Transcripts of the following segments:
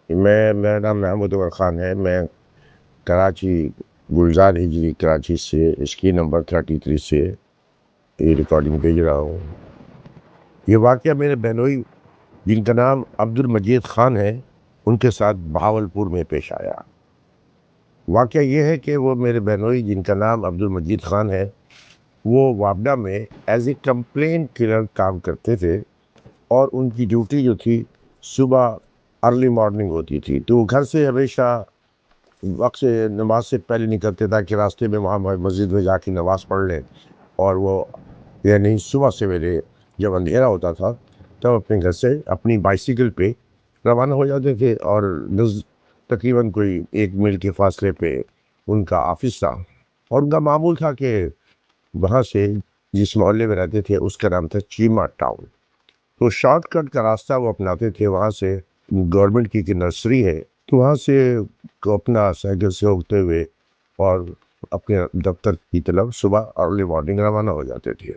میرا نام محمود عمر خان ہے. میں کراچی گلزار ہجری کراچی سے اسکی نمبر 33 سے یہ ریکارڈنگ بھیج رہا ہوں. یہ واقعہ میرے بہنوئی جن کا نام عبد المجید خان ہے ان کے ساتھ بہاولپور میں پیش آیا. واقعہ یہ ہے کہ وہ میرے بہنوئی جن کا نام عبد المجید خان ہے وہ وابڈا میں ایز اے کمپلین کلر کام کرتے تھے اور ان کی ڈیوٹی جو تھی صبح ارلی مارننگ ہوتی تھی. تو وہ گھر سے ہمیشہ وقت سے نماز سے پہلے نکلتے تھا کہ راستے میں وہاں مسجد میں جا کے نماز پڑھ لیں. اور وہ یعنی صبح سویرے جب اندھیرا ہوتا تھا تب اپنے گھر سے اپنی بائسیکل پہ روانہ ہو جاتے تھے. اور تقریباً کوئی 1 میل کے فاصلے پہ ان کا آفس تھا اور ان کا معمول تھا کہ وہاں سے جس محلے میں رہتے تھے اس کا نام تھا چیما ٹاؤن. تو شارٹ کٹ کا راستہ وہ اپناتے تھے. وہاں سے گورنمنٹ کی نرسری ہے تو وہاں سے اپنا سائیکل سے ہوتے ہوئے اور اپنے دفتر کی طرف صبح ارلی مارننگ روانہ ہو جاتے تھے.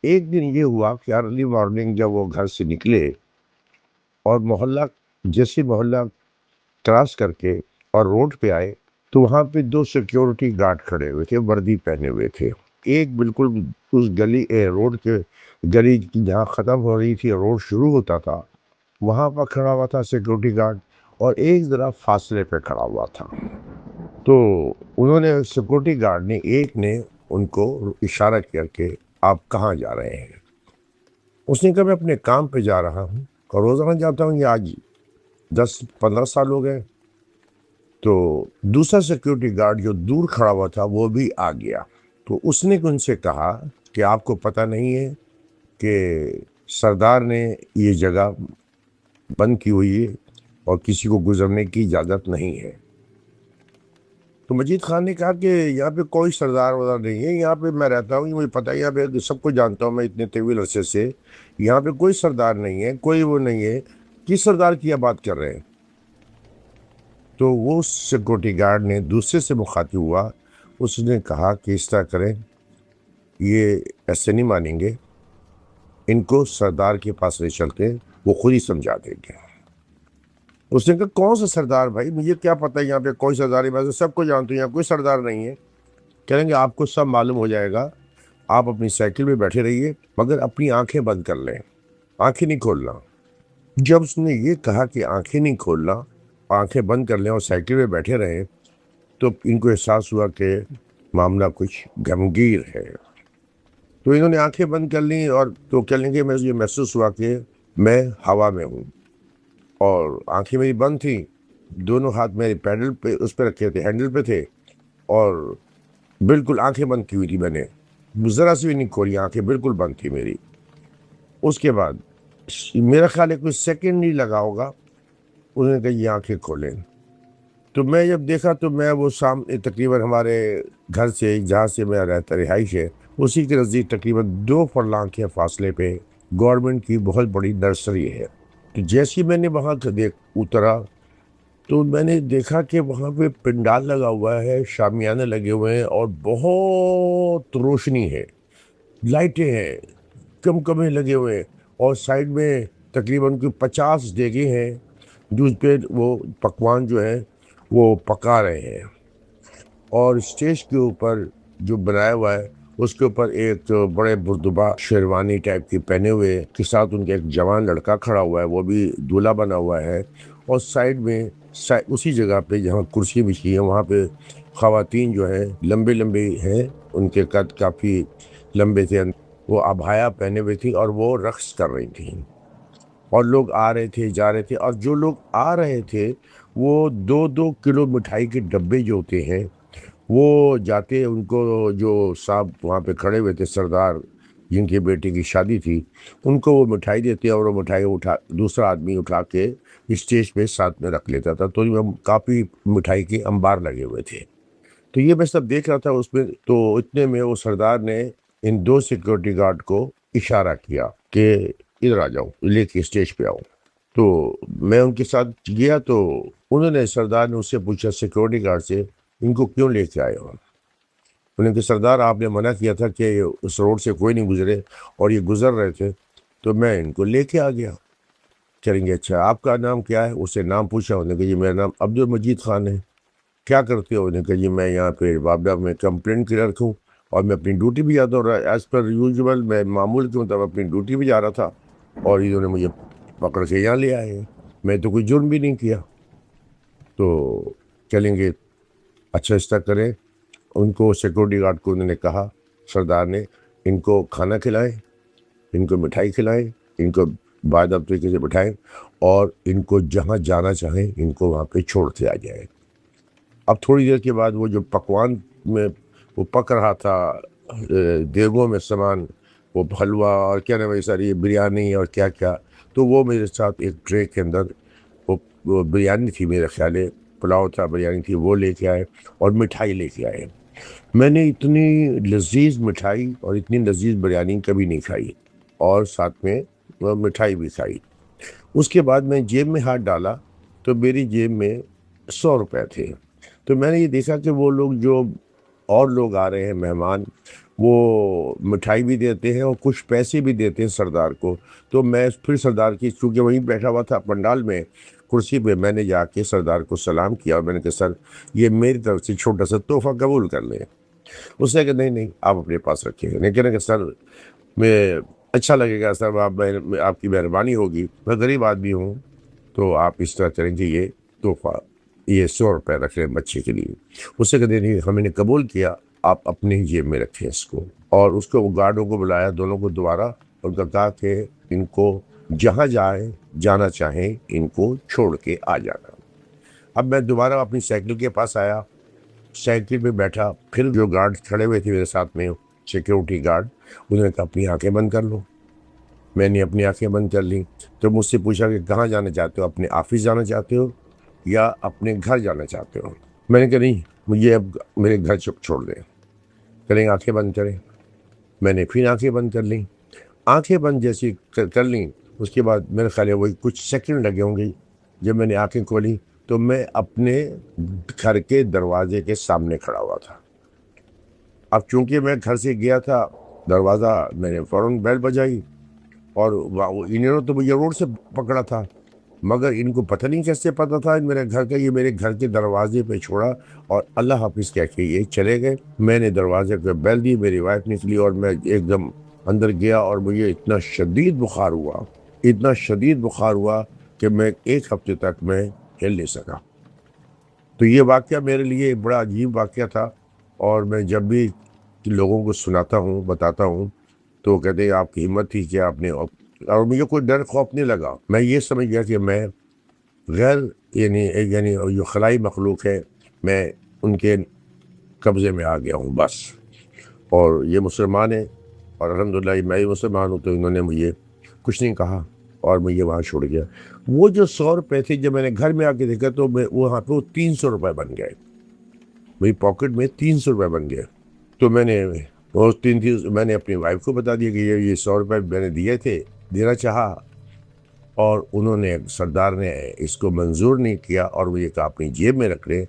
ایک دن یہ ہوا کہ ارلی مارننگ جب وہ گھر سے نکلے اور جیسے محلہ کراس کر کے اور روڈ پہ آئے تو وہاں پہ 2 سیکیورٹی گارڈ کھڑے ہوئے تھے، وردی پہنے ہوئے تھے. ایک بالکل اس روڈ کے گلی جہاں ختم ہو رہی تھی روڈ شروع ہوتا تھا وہاں پر کھڑا ہوا تھا سیکورٹی گارڈ، اور ایک ذرا فاصلے پہ کھڑا ہوا تھا. تو انہوں نے سیکورٹی گارڈ نے ان کو اشارہ کیا کہ آپ کہاں جا رہے ہیں. اس نے کہا میں اپنے کام پہ جا رہا ہوں اور روزانہ جاتا ہوں، یہ آج 10-15 سال ہو گئے. تو دوسرا سیکورٹی گارڈ جو دور کھڑا ہوا تھا وہ بھی آ گیا. تو اس نے ان سے کہا کہ آپ کو پتہ نہیں ہے کہ سردار نے یہ جگہ بند کی ہوئی ہے اور کسی کو گزرنے کی اجازت نہیں ہے. تو مجید خان نے کہا کہ یہاں پہ کوئی سردار وردار نہیں ہے، یہاں پہ میں رہتا ہوں، مجھے پتہ ہے، یہاں پہ سب کو جانتا ہوں میں اتنے طویل عرصے سے، یہاں پہ کوئی سردار نہیں ہے، کوئی وہ نہیں ہے، کس سردار کی آپ بات کر رہے ہیں؟ تو وہ سیکورٹی گارڈ نے دوسرے سے مخاطب ہوا. اس نے کہا کہ اس طرح کریں، یہ ایسے نہیں مانیں گے، ان کو سردار کے پاس لے چلتے ہیں، وہ خود ہی سمجھا دیں گے. اس نے کہا کون سا سردار بھائی، مجھے کیا پتہ ہے یہاں پہ کوئی سردار نہیں، میں سب کو جانتا ہوں، یہاں کوئی سردار نہیں ہے. کہیں گے آپ کو سب معلوم ہو جائے گا، آپ اپنی سائیکل پہ بیٹھے رہیے مگر اپنی آنکھیں بند کر لیں، آنکھیں نہیں کھولنا. جب اس نے یہ کہا کہ آنکھیں نہیں کھولنا، آنکھیں بند کر لیں اور سائیکل پہ بیٹھے رہیں، تو ان کو احساس ہوا کہ معاملہ کچھ گمگیر ہے. تو انہوں نے آنکھیں بند کر لیں اور تو کہنے کے مجھے محسوس ہوا کہ میں ہوا میں ہوں، اور آنکھیں میری بند تھیں، دونوں ہاتھ میرے پیڈل پہ اس پہ رکھے تھے، ہینڈل پہ تھے، اور بالکل آنکھیں بند کی ہوئی تھی. میں نے ذرا سی بھی نہیں کھولی، آنکھیں بالکل بند تھی میری. اس کے بعد میرا خیال ہے کوئی سیکنڈ نہیں لگا ہوگا، انہوں نے کہا یہ آنکھیں کھولیں. تو میں جب دیکھا تو میں وہ سامنے تقریباً ہمارے گھر سے جہاں سے میرا رہتا رہائش ہے اسی کے نزدیک تقریباً 2 فرلانگ کے فاصلے پہ گورنمنٹ کی بہت بڑی نرسری ہے. تو جیسے میں نے وہاں اترا تو میں نے دیکھا کہ وہاں پہ پنڈال لگا ہوا ہے، شامیانے لگے ہوئے ہیں اور بہت روشنی ہے، لائٹیں ہیں، کمکمے لگے ہوئے ہیں، اور سائڈ میں تقریباً کوئی 50 دیگیں ہیں جس پہ وہ پکوان جو ہیں وہ پکا رہے ہیں. اور اسٹیج کے اوپر جو بنایا ہوا ہے اس کے اوپر ایک بڑے بردبا شیروانی ٹائپ کی پہنے ہوئے کے ساتھ ان کے ایک جوان لڑکا کھڑا ہوا ہے، وہ بھی دولہا بنا ہوا ہے. اور سائڈ میں اسی جگہ پہ جہاں کرسی بچھی ہے وہاں پہ خواتین جو ہیں لمبے لمبے ہیں، ان کے قد کافی لمبے تھے، وہ ابھایا پہنے ہوئے تھی اور وہ رقص کر رہی تھیں. اور لوگ آ رہے تھے جا رہے تھے، اور جو لوگ آ رہے تھے وہ 2-2 کلو مٹھائی کے ڈبے جو ہوتے ہیں وہ جاتے، ان کو جو صاحب وہاں پہ کھڑے ہوئے تھے سردار جن کے بیٹے کی شادی تھی ان کو وہ مٹھائی دیتے، اور وہ مٹھائی دوسرا آدمی اٹھا کے اسٹیج پہ ساتھ میں رکھ لیتا تھا. تو کافی مٹھائی کے انبار لگے ہوئے تھے. تو یہ میں سب دیکھ رہا تھا اس میں. تو اتنے میں وہ سردار نے ان 2 سیکورٹی گارڈ کو اشارہ کیا کہ ادھر آ جاؤ، لے کے اسٹیج پہ آؤ. تو میں ان کے ساتھ گیا تو انہوں نے سردار نے اس سے پوچھا سیکورٹی گارڈ سے ان کو کیوں لے کے آئے ہو؟ انہوں نے کہا سردار آپ نے منع کیا تھا کہ اس روڈ سے کوئی نہیں گزرے اور یہ گزر رہے تھے تو میں ان کو لے کے آ گیا. چلیں گے اچھا آپ کا نام کیا ہے؟ اسے نام پوچھا، انہوں نے کہا جی میرا نام عبد المجید خان ہے۔ کیا کرتے ہو؟ انہوں نے کہا جی میں یہاں پہ بابڈا میں کمپلینٹ کلرک ہوں اور میں اپنی ڈیوٹی بھی جاتا ہوں، ایز پر یوزول میں معمول کے مطابق اپنی ڈیوٹی بھی جا رہا تھا اور انہوں نے مجھے پکڑ کے یہاں لے آئے ہیں، میں تو کوئی جرم بھی نہیں کیا۔ تو چلیں گے اچھا اس طرح کریں۔ ان کو سیکورٹی گارڈ کو انہوں نے کہا، سردار نے، ان کو کھانا کھلائیں، ان کو مٹھائی کھلائیں، ان کو باضابطہ طریقے سے بٹھائیں اور ان کو جہاں جانا چاہیں ان کو وہاں پہ چھوڑتے آ جائیں۔ اب تھوڑی دیر کے بعد وہ جو پکوان میں وہ پک رہا تھا دیگوں میں سامان، وہ حلوہ اور کیا نام ہے ساری بریانی اور کیا کیا، تو وہ میرے ساتھ ایک ٹرے کے اندر وہ بریانی تھی، میرے خیال ہے پلاؤ تھا، بریانی تھی، وہ لے کے آئے اور مٹھائی لے کے آئے۔ میں نے اتنی لذیذ مٹھائی اور اتنی لذیذ بریانی کبھی نہیں کھائی، اور ساتھ میں وہ مٹھائی بھی کھائی۔ اس کے بعد میں جیب میں ہاتھ ڈالا تو میری جیب میں 100 روپے تھے۔ تو میں نے یہ دیکھا کہ وہ لوگ جو اور لوگ آ رہے ہیں مہمان، وہ مٹھائی بھی دیتے ہیں اور کچھ پیسے بھی دیتے ہیں سردار کو۔ تو میں پھر سردار کی، چونکہ وہیں بیٹھا ہوا تھا پنڈال میں کرسی پہ، میں نے جا کے سردار کو سلام کیا اور میں نے کہا سر یہ میری طرف سے چھوٹا سا تحفہ قبول کر لیں۔ اس نے کہا نہیں نہیں آپ اپنے پاس رکھیں گے۔ نہیں کہنے کہ سر میں اچھا لگے گا سر، آپ کی مہربانی ہوگی، میں غریب آدمی ہوں، تو آپ اس طرح کریں کہ یہ تحفہ یہ 100 روپے رکھ لیں بچے کے لیے۔ اس سے کہتے نہیں ہم نے قبول کیا، آپ اپنے ہی جیب میں رکھیں اس کو۔ اور اس کو گارڈوں کو بلایا دونوں کو دوبارہ اور کہا کہ ان کو جہاں جانا چاہیں ان کو چھوڑ کے آ جانا۔ اب میں دوبارہ اپنی سائیکل کے پاس آیا، سائیکل پہ بیٹھا، پھر جو گارڈ کھڑے ہوئے تھے میرے ساتھ میں سیکیورٹی گارڈ، انہوں نے کہا اپنی آنکھیں بند کر لو۔ میں نے اپنی آنکھیں بند کر لیں تو مجھ سے پوچھا کہ کہاں جانا چاہتے ہو، اپنے آفس جانا چاہتے ہو یا اپنے گھر جانا چاہتے ہو؟ میں نے کہا نہیں مجھے اب میرے گھر چھوڑ دیں۔ کریں آنکھیں بند کریں۔ میں نے پھر آنکھیں بند کر لیں۔ آنکھیں بند جیسی کر لیں، اس کے بعد میرے خیال ہے وہی کچھ سیکنڈ لگے ہوں گے، جب میں نے آنکھیں کھولی تو میں اپنے گھر کے دروازے کے سامنے کھڑا ہوا تھا۔ اب چونکہ میں گھر سے گیا تھا، دروازہ میں نے فوراً بیل بجائی اور انہوں نے تو مجھے روڈ سے پکڑا تھا، مگر ان کو پتہ نہیں کیسے پتہ تھا میرے گھر کا، یہ میرے گھر کے دروازے پہ چھوڑا اور اللہ حافظ کہہ کے یہ چلے گئے۔ میں نے دروازے پہ بیل دی، میری وائف نکلی اور میں ایک دم اندر گیا اور مجھے اتنا شدید بخار ہوا کہ میں 1 ہفتے تک میں ہل نہیں سکا۔ تو یہ واقعہ میرے لیے بڑا عجیب واقعہ تھا، اور میں جب بھی لوگوں کو سناتا ہوں بتاتا ہوں تو وہ کہتے ہیں آپ کی ہمت تھی کہ آپ نے، اور مجھے کوئی ڈر خوف نہیں لگا۔ میں یہ سمجھ گیا کہ میں غیر یعنی جو خلائی مخلوق ہے میں ان کے قبضے میں آ گیا ہوں بس۔ اور یہ مسلمان ہیں اور الحمدللہ میں بھی مسلمان ہوں، تو انہوں نے مجھے کچھ نہیں کہا اور مجھے وہاں چھوڑ گیا۔ وہ جو 100 روپے تھے جب میں نے گھر میں آ کے دیکھا تو میں وہاں پہ وہ 300 روپے بن گئے، میری پاکٹ میں 300 روپے بن گئے۔ تو میں نے وہ میں نے اپنی وائف کو بتا دیا کہ یہ 100 روپے میں نے دینا چاہا، اور انہوں نے، سردار نے اس کو منظور نہیں کیا اور مجھے کہا اپنی جیب میں رکھ لیں،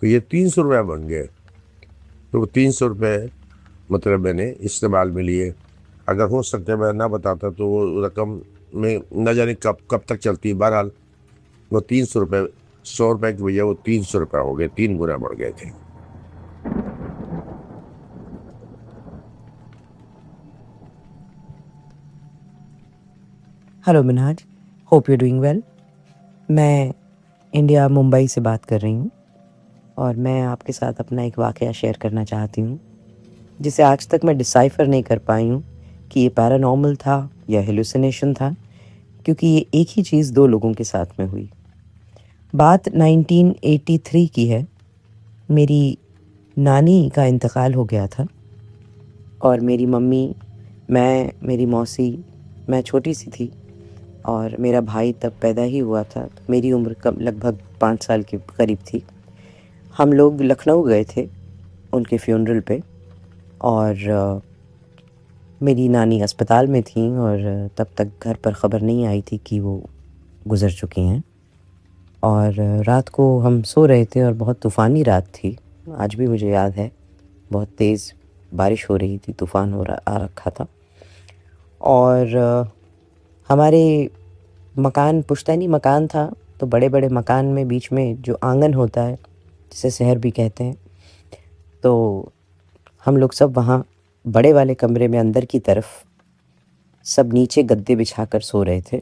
تو یہ 300 روپے بن گئے۔ تو وہ 300 روپے مطلب میں نے استعمال میں لیے۔ اگر ہو سکتا ہے میں نہ بتاتا تو وہ رقم میں نہ جانے کب تک چلتی۔ بہرحال وہ 300 روپے، 100 روپے کی وجہ وہ 300 روپے ہو گئے، 3 گنا بڑھ گئے تھے۔ Hello Minhaj, hope you doing well. میں انڈیا ممبئی سے بات کر رہی ہوں، اور میں آپ کے ساتھ اپنا ایک واقعہ شیئر کرنا چاہتی ہوں جسے آج تک میں ڈسائفر نہیں کر پائی ہوں کہ یہ پیرانارمل تھا یا ہیلوسینیشن تھا، کیونکہ یہ ایک ہی چیز 2 لوگوں کے ساتھ میں ہوئی۔ بات 1983 کی ہے۔ میری نانی کا انتقال ہو گیا تھا، اور میری ممی، میری موسی، میں چھوٹی سی تھی، اور میرا بھائی تب پیدا ہی ہوا تھا، میری عمر لگ بھگ 5 سال کے قریب تھی۔ ہم لوگ لکھنؤ گئے تھے ان کے فیونرل پہ، اور میری نانی اسپتال میں تھیں، اور تب تک گھر پر خبر نہیں آئی تھی کہ وہ گزر چکی ہیں۔ اور رات کو ہم سو رہے تھے اور بہت طوفانی رات تھی، آج بھی مجھے یاد ہے، بہت تیز بارش ہو رہی تھی، طوفان آ رکھا تھا، اور ہمارے مکان پشتینی مکان تھا، تو بڑے بڑے مکان میں بیچ میں جو آنگن ہوتا ہے جسے سحر بھی کہتے ہیں، تو ہم لوگ سب وہاں بڑے والے کمرے میں اندر کی طرف سب نیچے گدے بچھا کر سو رہے تھے۔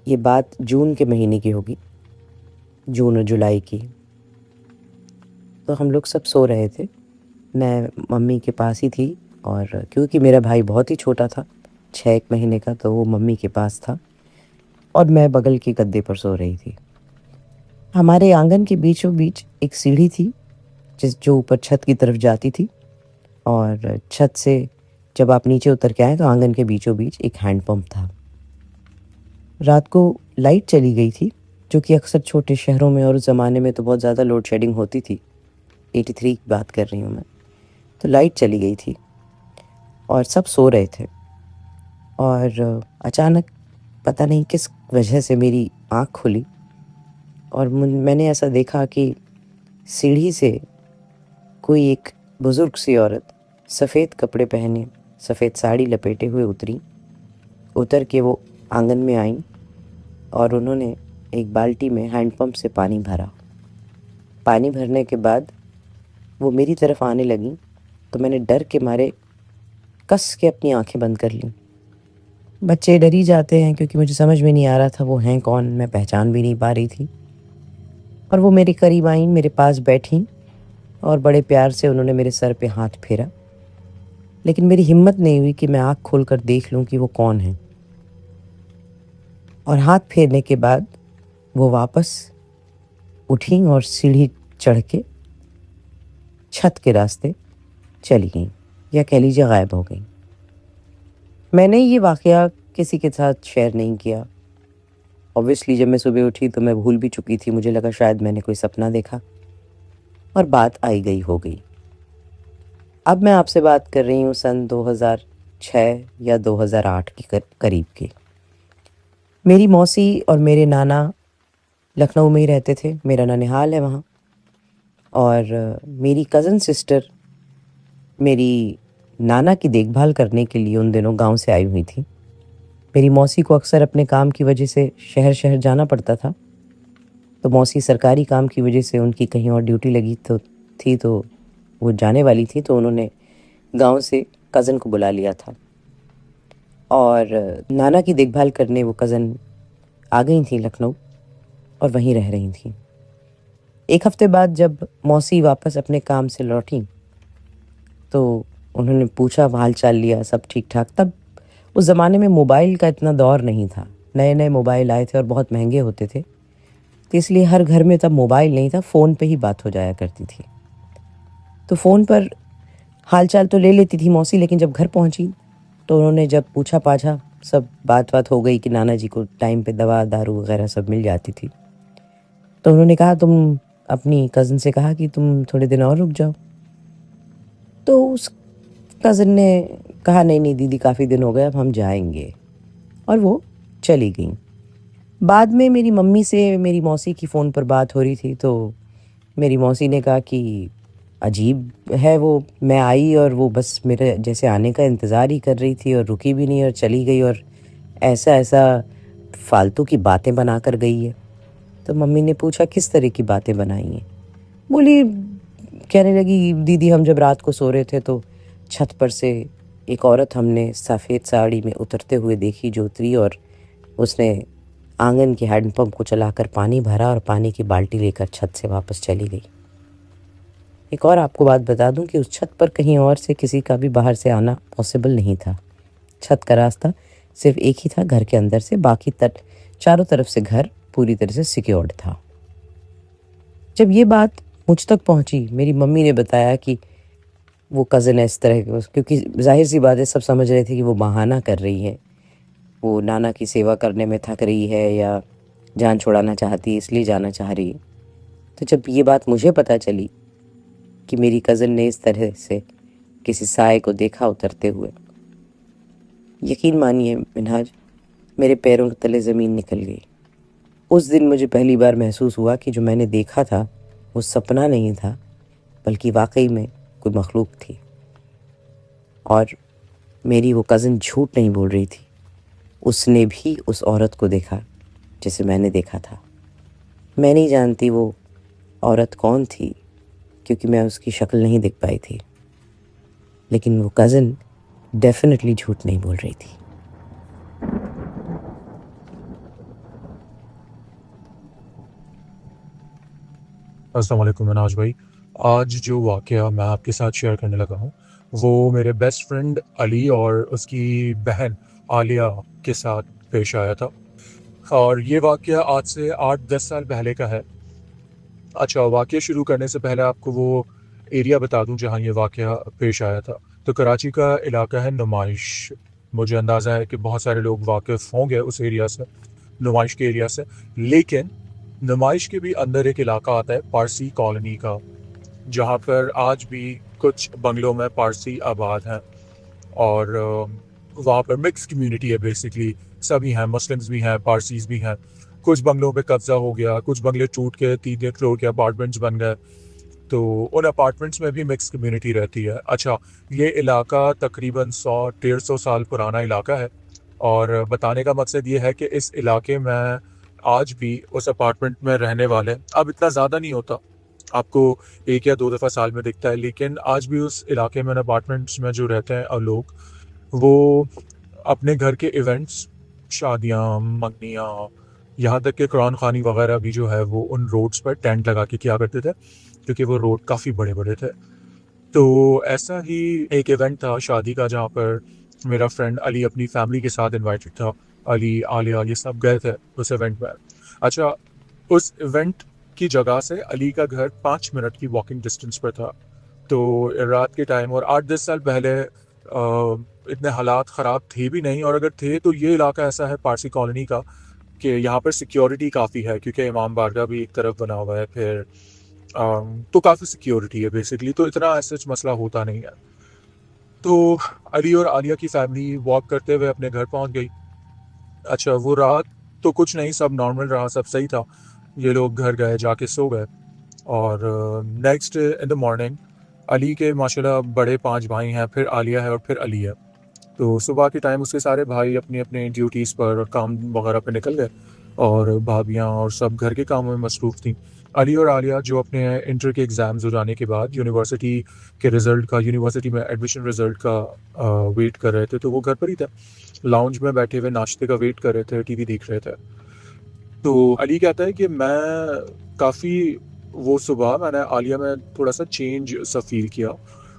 یہ بات جون کے مہینے کی ہوگی، جون اور جولائی کی۔ تو ہم لوگ سب سو رہے تھے، میں ممی کے پاس ہی تھی، اور کیونکہ میرا بھائی بہت ہی چھوٹا تھا، 6 مہینے کا، تو وہ ممی کے پاس تھا اور میں بغل کے گدے پر سو رہی تھی۔ ہمارے آنگن کے بیچوں بیچ ایک سیڑھی تھی جو اوپر چھت کی طرف جاتی تھی، اور چھت سے جب آپ نیچے اتر کے آئیں تو آنگن کے بیچوں بیچ ایک ہینڈ پمپ تھا۔ رات کو لائٹ چلی گئی تھی، جو کہ اکثر چھوٹے شہروں میں اور اس زمانے میں تو بہت زیادہ لوڈ شیڈنگ ہوتی تھی، 83 کی بات کر رہی ہوں میں۔ تو لائٹ چلی گئی تھی اور سب سو رہے تھے، اور اچانک پتہ نہیں کس وجہ سے میری آنکھ کھلی، اور میں نے ایسا دیکھا کہ سیڑھی سے کوئی ایک بزرگ سی عورت سفید کپڑے پہنے، سفید ساڑی لپیٹے ہوئے اتر کے وہ آنگن میں آئیں، اور انہوں نے ایک بالٹی میں ہینڈ پمپ سے پانی بھرا۔ پانی بھرنے کے بعد وہ میری طرف آنے لگیں، تو میں نے ڈر کے مارے کس کے اپنی آنکھیں بند کر لیں۔ بچے ڈر ہی جاتے ہیں، کیونکہ مجھے سمجھ میں نہیں آ رہا تھا وہ ہیں کون، میں پہچان بھی نہیں پا رہی تھی۔ اور وہ میرے قریب آئیں، میرے پاس بیٹھیں، اور بڑے پیار سے انہوں نے میرے سر پہ ہاتھ پھیرا، لیکن میری ہمت نہیں ہوئی کہ میں آنکھ کھول کر دیکھ لوں کہ وہ کون ہیں۔ اور ہاتھ پھیرنے کے بعد وہ واپس اٹھیں اور سیڑھی چڑھ کے چھت کے راستے چلی گئیں، یا کہہ لیجیے غائب ہو گئیں۔ میں نے یہ واقعہ کسی کے ساتھ شیئر نہیں کیا۔ اوبویسلی جب میں صبح اٹھی تو میں بھول بھی چکی تھی، مجھے لگا شاید میں نے کوئی سپنا دیکھا، اور بات آئی گئی ہو گئی۔ اب میں آپ سے بات کر رہی ہوں سن 2006 یا 2008 کے قریب کی۔ میری موسی اور میرے نانا لکھنؤ میں ہی رہتے تھے، میرا ننیحال ہے وہاں، اور میری کزن سسٹر میری نانا کی دیکھ بھال کرنے کے لیے ان دنوں گاؤں سے آئی ہوئی تھی۔ میری موسی کو اکثر اپنے کام کی وجہ سے شہر جانا پڑتا تھا، تو موسی سرکاری کام کی وجہ سے ان کی کہیں اور ڈیوٹی لگی تھی، تو وہ جانے والی تھی، تو انہوں نے گاؤں سے کزن کو بلا لیا تھا، اور نانا کی دیکھ بھال کرنے وہ کزن آ گئی تھیں لکھنؤ، اور وہیں رہ رہی تھیں۔ ایک ہفتے بعد جب موسی واپس اپنے کام سے لوٹیں تو انہوں نے پوچھا، حال چال لیا، سب ٹھیک ٹھاک۔ تب اس زمانے میں موبائل کا اتنا دور نہیں تھا، نئے نئے موبائل آئے تھے اور بہت مہنگے ہوتے تھے، تو اس لیے ہر گھر میں تب موبائل نہیں تھا، فون پہ ہی بات ہو جایا کرتی تھی۔ تو فون پر حال چال تو لے لیتی تھی موسی، لیکن جب گھر پہنچی تو انہوں نے جب پوچھا پاچھا، سب بات ہو گئی کہ نانا جی کو ٹائم پہ دوا دارو وغیرہ سب مل جاتی تھی، تو انہوں نے کہا، تم اپنی کزن سے کہا کہ تم تھوڑے دن اور رک جاؤ۔ تو اس کزن نے کہا، نہیں نہیں دیدی، کافی دن ہو گئے، اب ہم جائیں گے، اور وہ چلی گئیں۔ بعد میں میری ممی سے میری موسی کی فون پر بات ہو رہی تھی، تو میری موسی نے کہا کہ عجیب ہے، وہ میں آئی اور وہ بس میرے جیسے آنے کا انتظار ہی کر رہی تھی، اور رکی بھی نہیں اور چلی گئی، اور ایسا فالتو کی باتیں بنا کر گئی ہے۔ تو ممی نے پوچھا، کس طرح کی باتیں بنائی ہیں؟ بولی، کہنے لگی، دیدی ہم جب رات کو سو رہے تھے تو چھت پر سے ایک عورت ہم نے سفید ساڑی میں اترتے ہوئے دیکھی، جو اتری اور اس نے آنگن کے ہینڈ پمپ کو چلا کر پانی بھرا اور پانی کی بالٹی لے کر چھت سے واپس چلی گئی۔ ایک اور آپ کو بات بتا دوں کہ اس چھت پر کہیں اور سے کسی کا بھی باہر سے آنا پاسبل نہیں تھا۔ چھت کا راستہ صرف ایک ہی تھا گھر کے اندر سے، باقی چاروں طرف سے گھر پوری طرح سے سیکیورڈ تھا۔ جب یہ بات مجھ تک پہنچی، میری ممی نے بتایا کہ وہ کزن اس طرح، کیونکہ ظاہر سی بات ہے سب سمجھ رہے تھے کہ وہ بہانہ کر رہی ہے، وہ نانا کی سیوا کرنے میں تھک رہی ہے یا جان چھوڑانا چاہتی ہے، اس لیے جانا چاہ رہی ہے۔ تو جب یہ بات مجھے پتہ چلی کہ میری کزن نے اس طرح سے کسی سائے کو دیکھا اترتے ہوئے، یقین مانیے منہاج، میرے پیروں کے تلے زمین نکل گئی۔ اس دن مجھے پہلی بار محسوس ہوا کہ جو میں نے دیکھا تھا وہ سپنا نہیں تھا، بلکہ واقعی میں کوئی مخلوق تھی، اور میری وہ کزن جھوٹ نہیں بول رہی تھی۔ اس نے بھی اس عورت کو دیکھا جسے میں نے دیکھا تھا. میں نہیں جانتی وہ عورت کون تھی کیونکہ میں اس کی شکل نہیں دیکھ پائی تھی، لیکن وہ کزن ڈیفینیٹلی جھوٹ نہیں بول رہی تھی. السلام علیکم مناج بھائی. آج جو واقعہ میں آپ کے ساتھ شیئر کرنے لگا ہوں وہ میرے بیسٹ فرینڈ علی اور اس کی بہن عالیہ کے ساتھ پیش آیا تھا، اور یہ واقعہ آج سے 8-10 سال پہلے کا ہے. اچھا، واقعہ شروع کرنے سے پہلے آپ کو وہ ایریا بتا دوں جہاں یہ واقعہ پیش آیا تھا. تو کراچی کا علاقہ ہے نمائش. مجھے اندازہ ہے کہ بہت سارے لوگ واقف ہوں گے اس ایریا سے، نمائش کے ایریا سے. لیکن نمائش کے بھی اندر ایک علاقہ آتا ہے پارسی کالونی کا، جہاں پر آج بھی کچھ بنگلوں میں پارسی آباد ہیں، اور وہاں پر مکس کمیونٹی ہے. بیسکلی سبھی ہیں، مسلمز بھی ہیں، پارسیز بھی ہیں. کچھ بنگلوں پہ قبضہ ہو گیا، کچھ بنگلے ٹوٹ کے 3 فلور کے اپارٹمنٹس بن گئے، تو ان اپارٹمنٹس میں بھی مکس کمیونٹی رہتی ہے. اچھا، یہ علاقہ تقریباً 100-150 سال پرانا علاقہ ہے، اور بتانے کا مقصد یہ ہے کہ اس علاقے میں آج بھی اس اپارٹمنٹ میں رہنے والے، اب اتنا زیادہ نہیں ہوتا، آپ کو 1 یا 2 دفعہ سال میں دکھتا ہے، لیکن آج بھی اس علاقے میں اپارٹمنٹس میں جو رہتے ہیں لوگ، وہ اپنے گھر کے ایونٹس، شادیاں، منگنیاں، یہاں تک کہ قرآن خوانی وغیرہ بھی جو ہے وہ ان روڈز پر ٹینٹ لگا کے کیا کرتے تھے، کیونکہ وہ روڈ کافی بڑے بڑے تھے. تو ایسا ہی ایک ایونٹ تھا شادی کا، جہاں پر میرا فرینڈ علی اپنی فیملی کے ساتھ انوائٹڈ تھا. علی، عالیہ، یہ سب گئے تھے اس ایونٹ میں. اچھا، اس ایونٹ کی جگہ سے علی کا گھر 5 منٹ کی واکنگ ڈسٹنس پر تھا. تو رات کے ٹائم، اور 8-10 سال پہلے اتنے حالات خراب تھے بھی نہیں، اور اگر تھے تو یہ علاقہ ایسا ہے پارسی کالونی کا کہ یہاں پر سیکیورٹی کافی ہے، کیونکہ امام بارگاہ بھی ایک طرف بنا ہوا ہے، پھر تو کافی سیکیورٹی ہے بیسکلی، تو اتنا ایسا مسئلہ ہوتا نہیں ہے. تو علی اور عالیہ کی فیملی واک کرتے ہوئے اپنے گھر پہنچ گئی. اچھا، وہ رات تو کچھ نہیں، سب نارمل رہا، سب صحیح تھا. یہ لوگ گھر گئے، جا کے سو گئے، اور نیکسٹ ان دا مارننگ علی کے ماشاءاللہ بڑے 5 بھائی ہیں، پھر عالیہ ہے، اور پھر علی ہے. تو صبح کے ٹائم اس کے سارے بھائی اپنی اپنے ڈیوٹیز پر اور کام وغیرہ پہ نکل گئے، اور بھابیاں اور سب گھر کے کاموں میں مصروف تھیں. علی اور عالیہ جو اپنے انٹر کے ایگزامز ہو جانے کے بعد یونیورسٹی کے رزلٹ کا، یونیورسٹی میں ایڈمیشن رزلٹ کا ویٹ کر رہے تھے، تو وہ گھر پر ہی تھے، لاؤنج میں بیٹھے ہوئے ناشتے کا ویٹ کر رہے تھے، ٹی وی دیکھ رہے تھے. تو علی کہتا ہے کہ میں کافی، وہ صبح میں نے عالیہ میں تھوڑا سا چینج سا فیل کیا،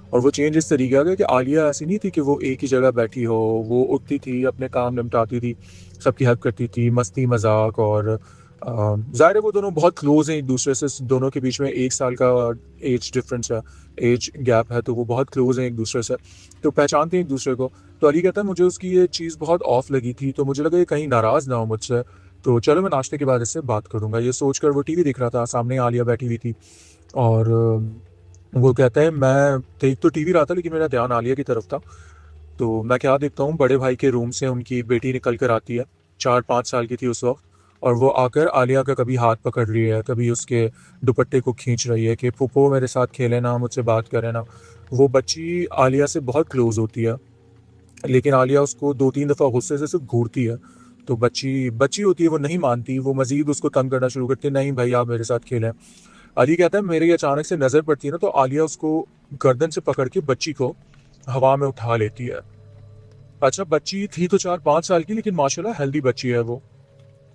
اور وہ چینج اس طریقے کا کہ عالیہ ایسی نہیں تھی کہ وہ ایک ہی جگہ بیٹھی ہو، وہ اٹھتی تھی، اپنے کام نمٹاتی تھی، سب کی ہیلپ کرتی تھی، مستی مذاق، اور ظاہر ہے وہ دونوں بہت کلوز ہیں ایک دوسرے سے، دونوں کے بیچ میں 1 سال کا ایج ڈفرینس ہے، ایج گیپ ہے، تو وہ بہت کلوز ہیں ایک دوسرے سے، تو پہچانتے ہیں ایک دوسرے کو. تو علی کہتا ہے مجھے اس کی یہ چیز بہت آف لگی تھی، تو مجھے لگا یہ کہیں ناراض نہ ہو مجھ سے، تو چلو میں ناشتے کے بعد اس سے بات کروں گا. یہ سوچ کر وہ ٹی وی دیکھ رہا تھا، سامنے عالیہ بیٹھی ہوئی تھی، اور وہ کہتا ہے میں دیکھ تو ٹی وی رہا تھا لیکن میرا دھیان عالیہ کی طرف تھا. تو میں کیا دیکھتا ہوں، بڑے بھائی کے روم سے ان کی بیٹی نکل کر آتی ہے، 4-5 سال کی تھی اس وقت، اور وہ آ کر عالیہ کا کبھی ہاتھ پکڑ رہی ہے، کبھی اس کے دوپٹے کو کھینچ رہی ہے کہ پھوپھو میرے ساتھ کھیلے نا، مجھ سے بات کرے نا. وہ بچی عالیہ سے بہت کلوز ہوتی ہے، لیکن عالیہ اس کو 2-3 دفعہ غصے سے صرف گھورتی ہے. تو بچی ہوتی ہے، وہ نہیں مانتی، وہ مزید اس کو تنگ کرنا شروع کرتی ہے، نہیں بھائی آپ میرے ساتھ کھیلیں. علی کہتا ہے میری اچانک سے نظر پڑتی ہے نا، تو عالیہ اس کو گردن سے پکڑ کے بچی کو ہوا میں اٹھا لیتی ہے. اچھا، بچی تھی تو 4-5 سال کی، لیکن ماشاءاللہ ہیلدی بچی ہے وہ.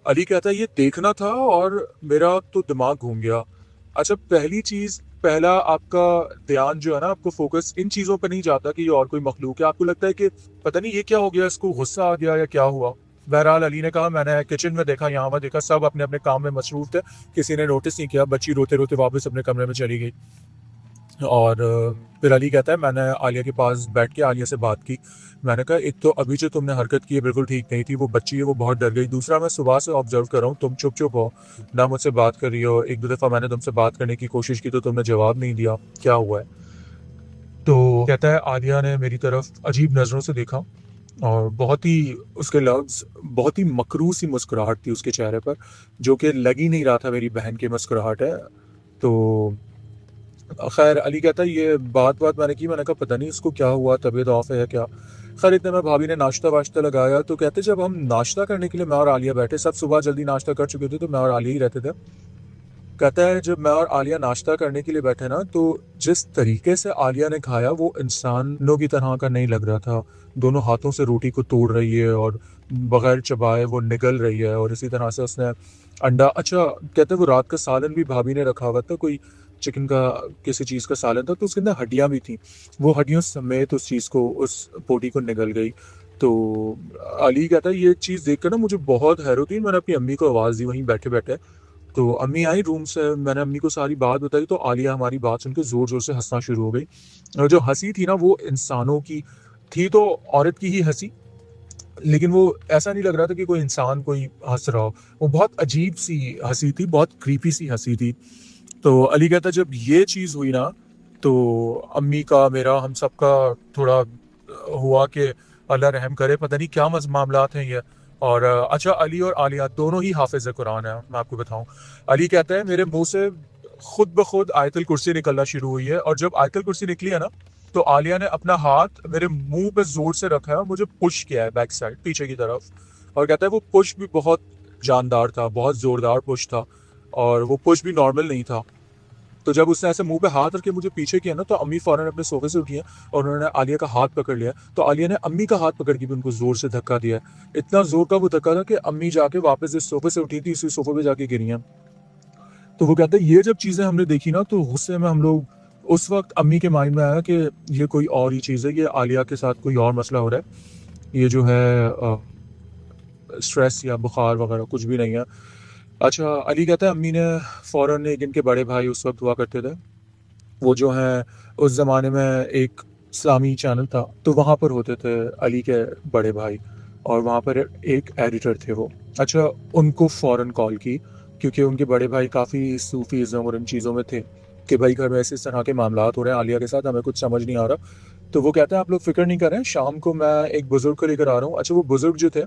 علی کہتا ہے یہ دیکھنا تھا اور میرا تو دماغ گھوم گیا. اچھا، پہلی چیز، پہلا آپ کا دھیان جو ہے نا، آپ کو فوکس ان چیزوں پہ نہیں جاتا کہ یہ اور کوئی مخلوق ہے، آپ کو لگتا ہے کہ پتہ نہیں یہ کیا ہو گیا، اس کو غصہ آ گیا یا کیا ہوا. بہرحال علی نے کہا میں نے کچن میں دیکھا، یہاں پر دیکھا، سب اپنے اپنے کام میں مصروف تھے، کسی نے نوٹس نہیں کیا. بچی روتے روتے واپس اپنے کمرے میں چلی گئی، اور پھر علی کہتا ہے میں نے عالیہ کے پاس بیٹھ کے عالیہ سے بات کی. میں نے کہا ایک تو ابھی جو تم نے حرکت کی ہے بالکل ٹھیک نہیں تھی، وہ بچی ہے وہ بہت ڈر گئی. دوسرا، میں صبح سے آبزرو کر رہا ہوں تم چپ ہو، نہ مجھ سے بات کر رہی ہو، 1-2 دفعہ میں نے تم سے بات کرنے کی کوشش کی تو تم نے جواب نہیں دیا، کیا ہوا ہے. تو کہتا ہے عالیہ نے میری طرف عجیب نظروں سے دیکھا، اور بہت ہی اس کے لفظ، بہت ہی مکروہ سی مسکراہٹ تھی اس کے چہرے پر، جو کہ لگ ہی نہیں رہا تھا میری بہن کی مسکراہٹ ہے. تو خیر، علی کہتا ہے یہ بات میں نے کی، میں نے کہا پتہ نہیں اس کو کیا ہوا، طبیعت آف ہے یا کیا. خیر اتنے میں بھابھی نے ناشتہ واشتہ لگایا تو کہتے جب ہم ناشتہ کرنے کے لیے میں اور عالیہ بیٹھے، سب صبح جلدی ناشتہ کر چکے تھے تو میں اور عالیہ ہی رہتے تھے، کہتا ہے جب میں اور عالیہ ناشتہ کرنے کے لیے بیٹھے نا تو جس طریقے سے عالیہ نے کھایا وہ انسانوں کی طرح کا نہیں لگ رہا تھا، دونوں ہاتھوں سے روٹی کو توڑ رہی ہے اور بغیر چبائے وہ نگل رہی ہے، اور اسی طرح سے اس نے انڈا، اچھا کہتے ہیں وہ رات کا سالن بھی بھابھی نے رکھا ہوا تھا، کوئی چکن کا کسی چیز کا سالن تھا تو اس کے اندر ہڈیاں بھی تھیں، وہ ہڈیوں سمیت اس چیز کو اس بوٹی کو نگل گئی۔ تو علی کہتا ہے یہ چیز دیکھ کر نا مجھے بہت حیرت ہوئی، میں نے اپنی امی کو آواز دی وہیں بیٹھے بیٹھے، تو امی آئی روم سے، میں نے امی کو ساری بات بتائی تو عالیہ ہماری بات سن کے زور زور سے ہنسنا شروع ہو گئی، اور جو ہنسی تھی نا وہ انسانوں کی تھی، تو عورت کی ہی ہنسی، لیکن وہ ایسا نہیں لگ رہا تھا کہ کوئی انسان کوئی ہنس رہا ہو، وہ بہت عجیب سی ہنسی تھی، بہت کریپی سی ہنسی تھی۔ تو علی کہتا ہے جب یہ چیز ہوئی نا تو امی کا میرا ہم سب کا تھوڑا ہوا کہ اللہ رحم کرے، پتہ نہیں کیا معاملات ہیں یہ۔ اور اچھا علی اور عالیہ دونوں ہی حافظ قرآن ہیں، میں آپ کو بتاؤں، علی کہتا ہے میرے منہ سے خود بخود آیت الکرسی نکلنا شروع ہوئی ہے، اور جب آیت الکرسی نکلی ہے نا تو عالیہ نے اپنا ہاتھ میرے منہ پہ زور سے رکھا ہے اور مجھے پش کیا ہے بیک سائڈ پیچھے کی طرف، اور کہتا ہے وہ پش بھی بہت جاندار تھا، بہت زوردار پش تھا، اور وہ پش بھی نارمل نہیں تھا۔ تو جب اس نے ایسے منہ پہ ہاتھ رکھ کے مجھے پیچھے کیا نا تو امی فوراً اپنے صوفے سے اٹھی ہیں اور انہوں نے عالیہ کا ہاتھ پکڑ لیا، تو عالیہ نے امی کا ہاتھ پکڑ کے بھی ان کو زور سے دھکا دیا ہے، اتنا زور کا وہ دھکا تھا کہ امی جا کے واپس اس صوفے سے اٹھی تھی اسی صوفے پہ جا کے گری ہیں۔ تو وہ کہتے ہیں یہ جب چیزیں ہم نے دیکھی نا تو غصے میں ہم لوگ، اس وقت امی کے مائنڈ میں آیا کہ یہ کوئی اور ہی چیز ہے، یہ عالیہ کے ساتھ کوئی اور مسئلہ ہو رہا ہے، یہ جو ہے اسٹریس یا بخار وغیرہ کچھ بھی نہیں ہے۔ اچھا علی کہتا ہے امی نے فوراً ایک ان کے بڑے بھائی اس وقت ہوا کرتے تھے، وہ جو ہیں اس زمانے میں ایک اسلامی چینل تھا تو وہاں پر ہوتے تھے علی کے بڑے بھائی، اور وہاں پر ایک ایڈیٹر تھے وہ، اچھا ان کو فوراً کال کی کیونکہ ان کے بڑے بھائی کافی صوفیزم اور ان چیزوں میں تھے کہ بھائی گھر میں ایسے اس طرح کے معاملات ہو رہے ہیں عالیہ کے ساتھ، ہمیں کچھ سمجھ نہیں آ رہا۔ تو وہ کہتے ہیں آپ لوگ فکر نہیں کریں، شام کو میں ایک بزرگ کو لے کر آ رہا ہوں۔ اچھا وہ بزرگ جو تھے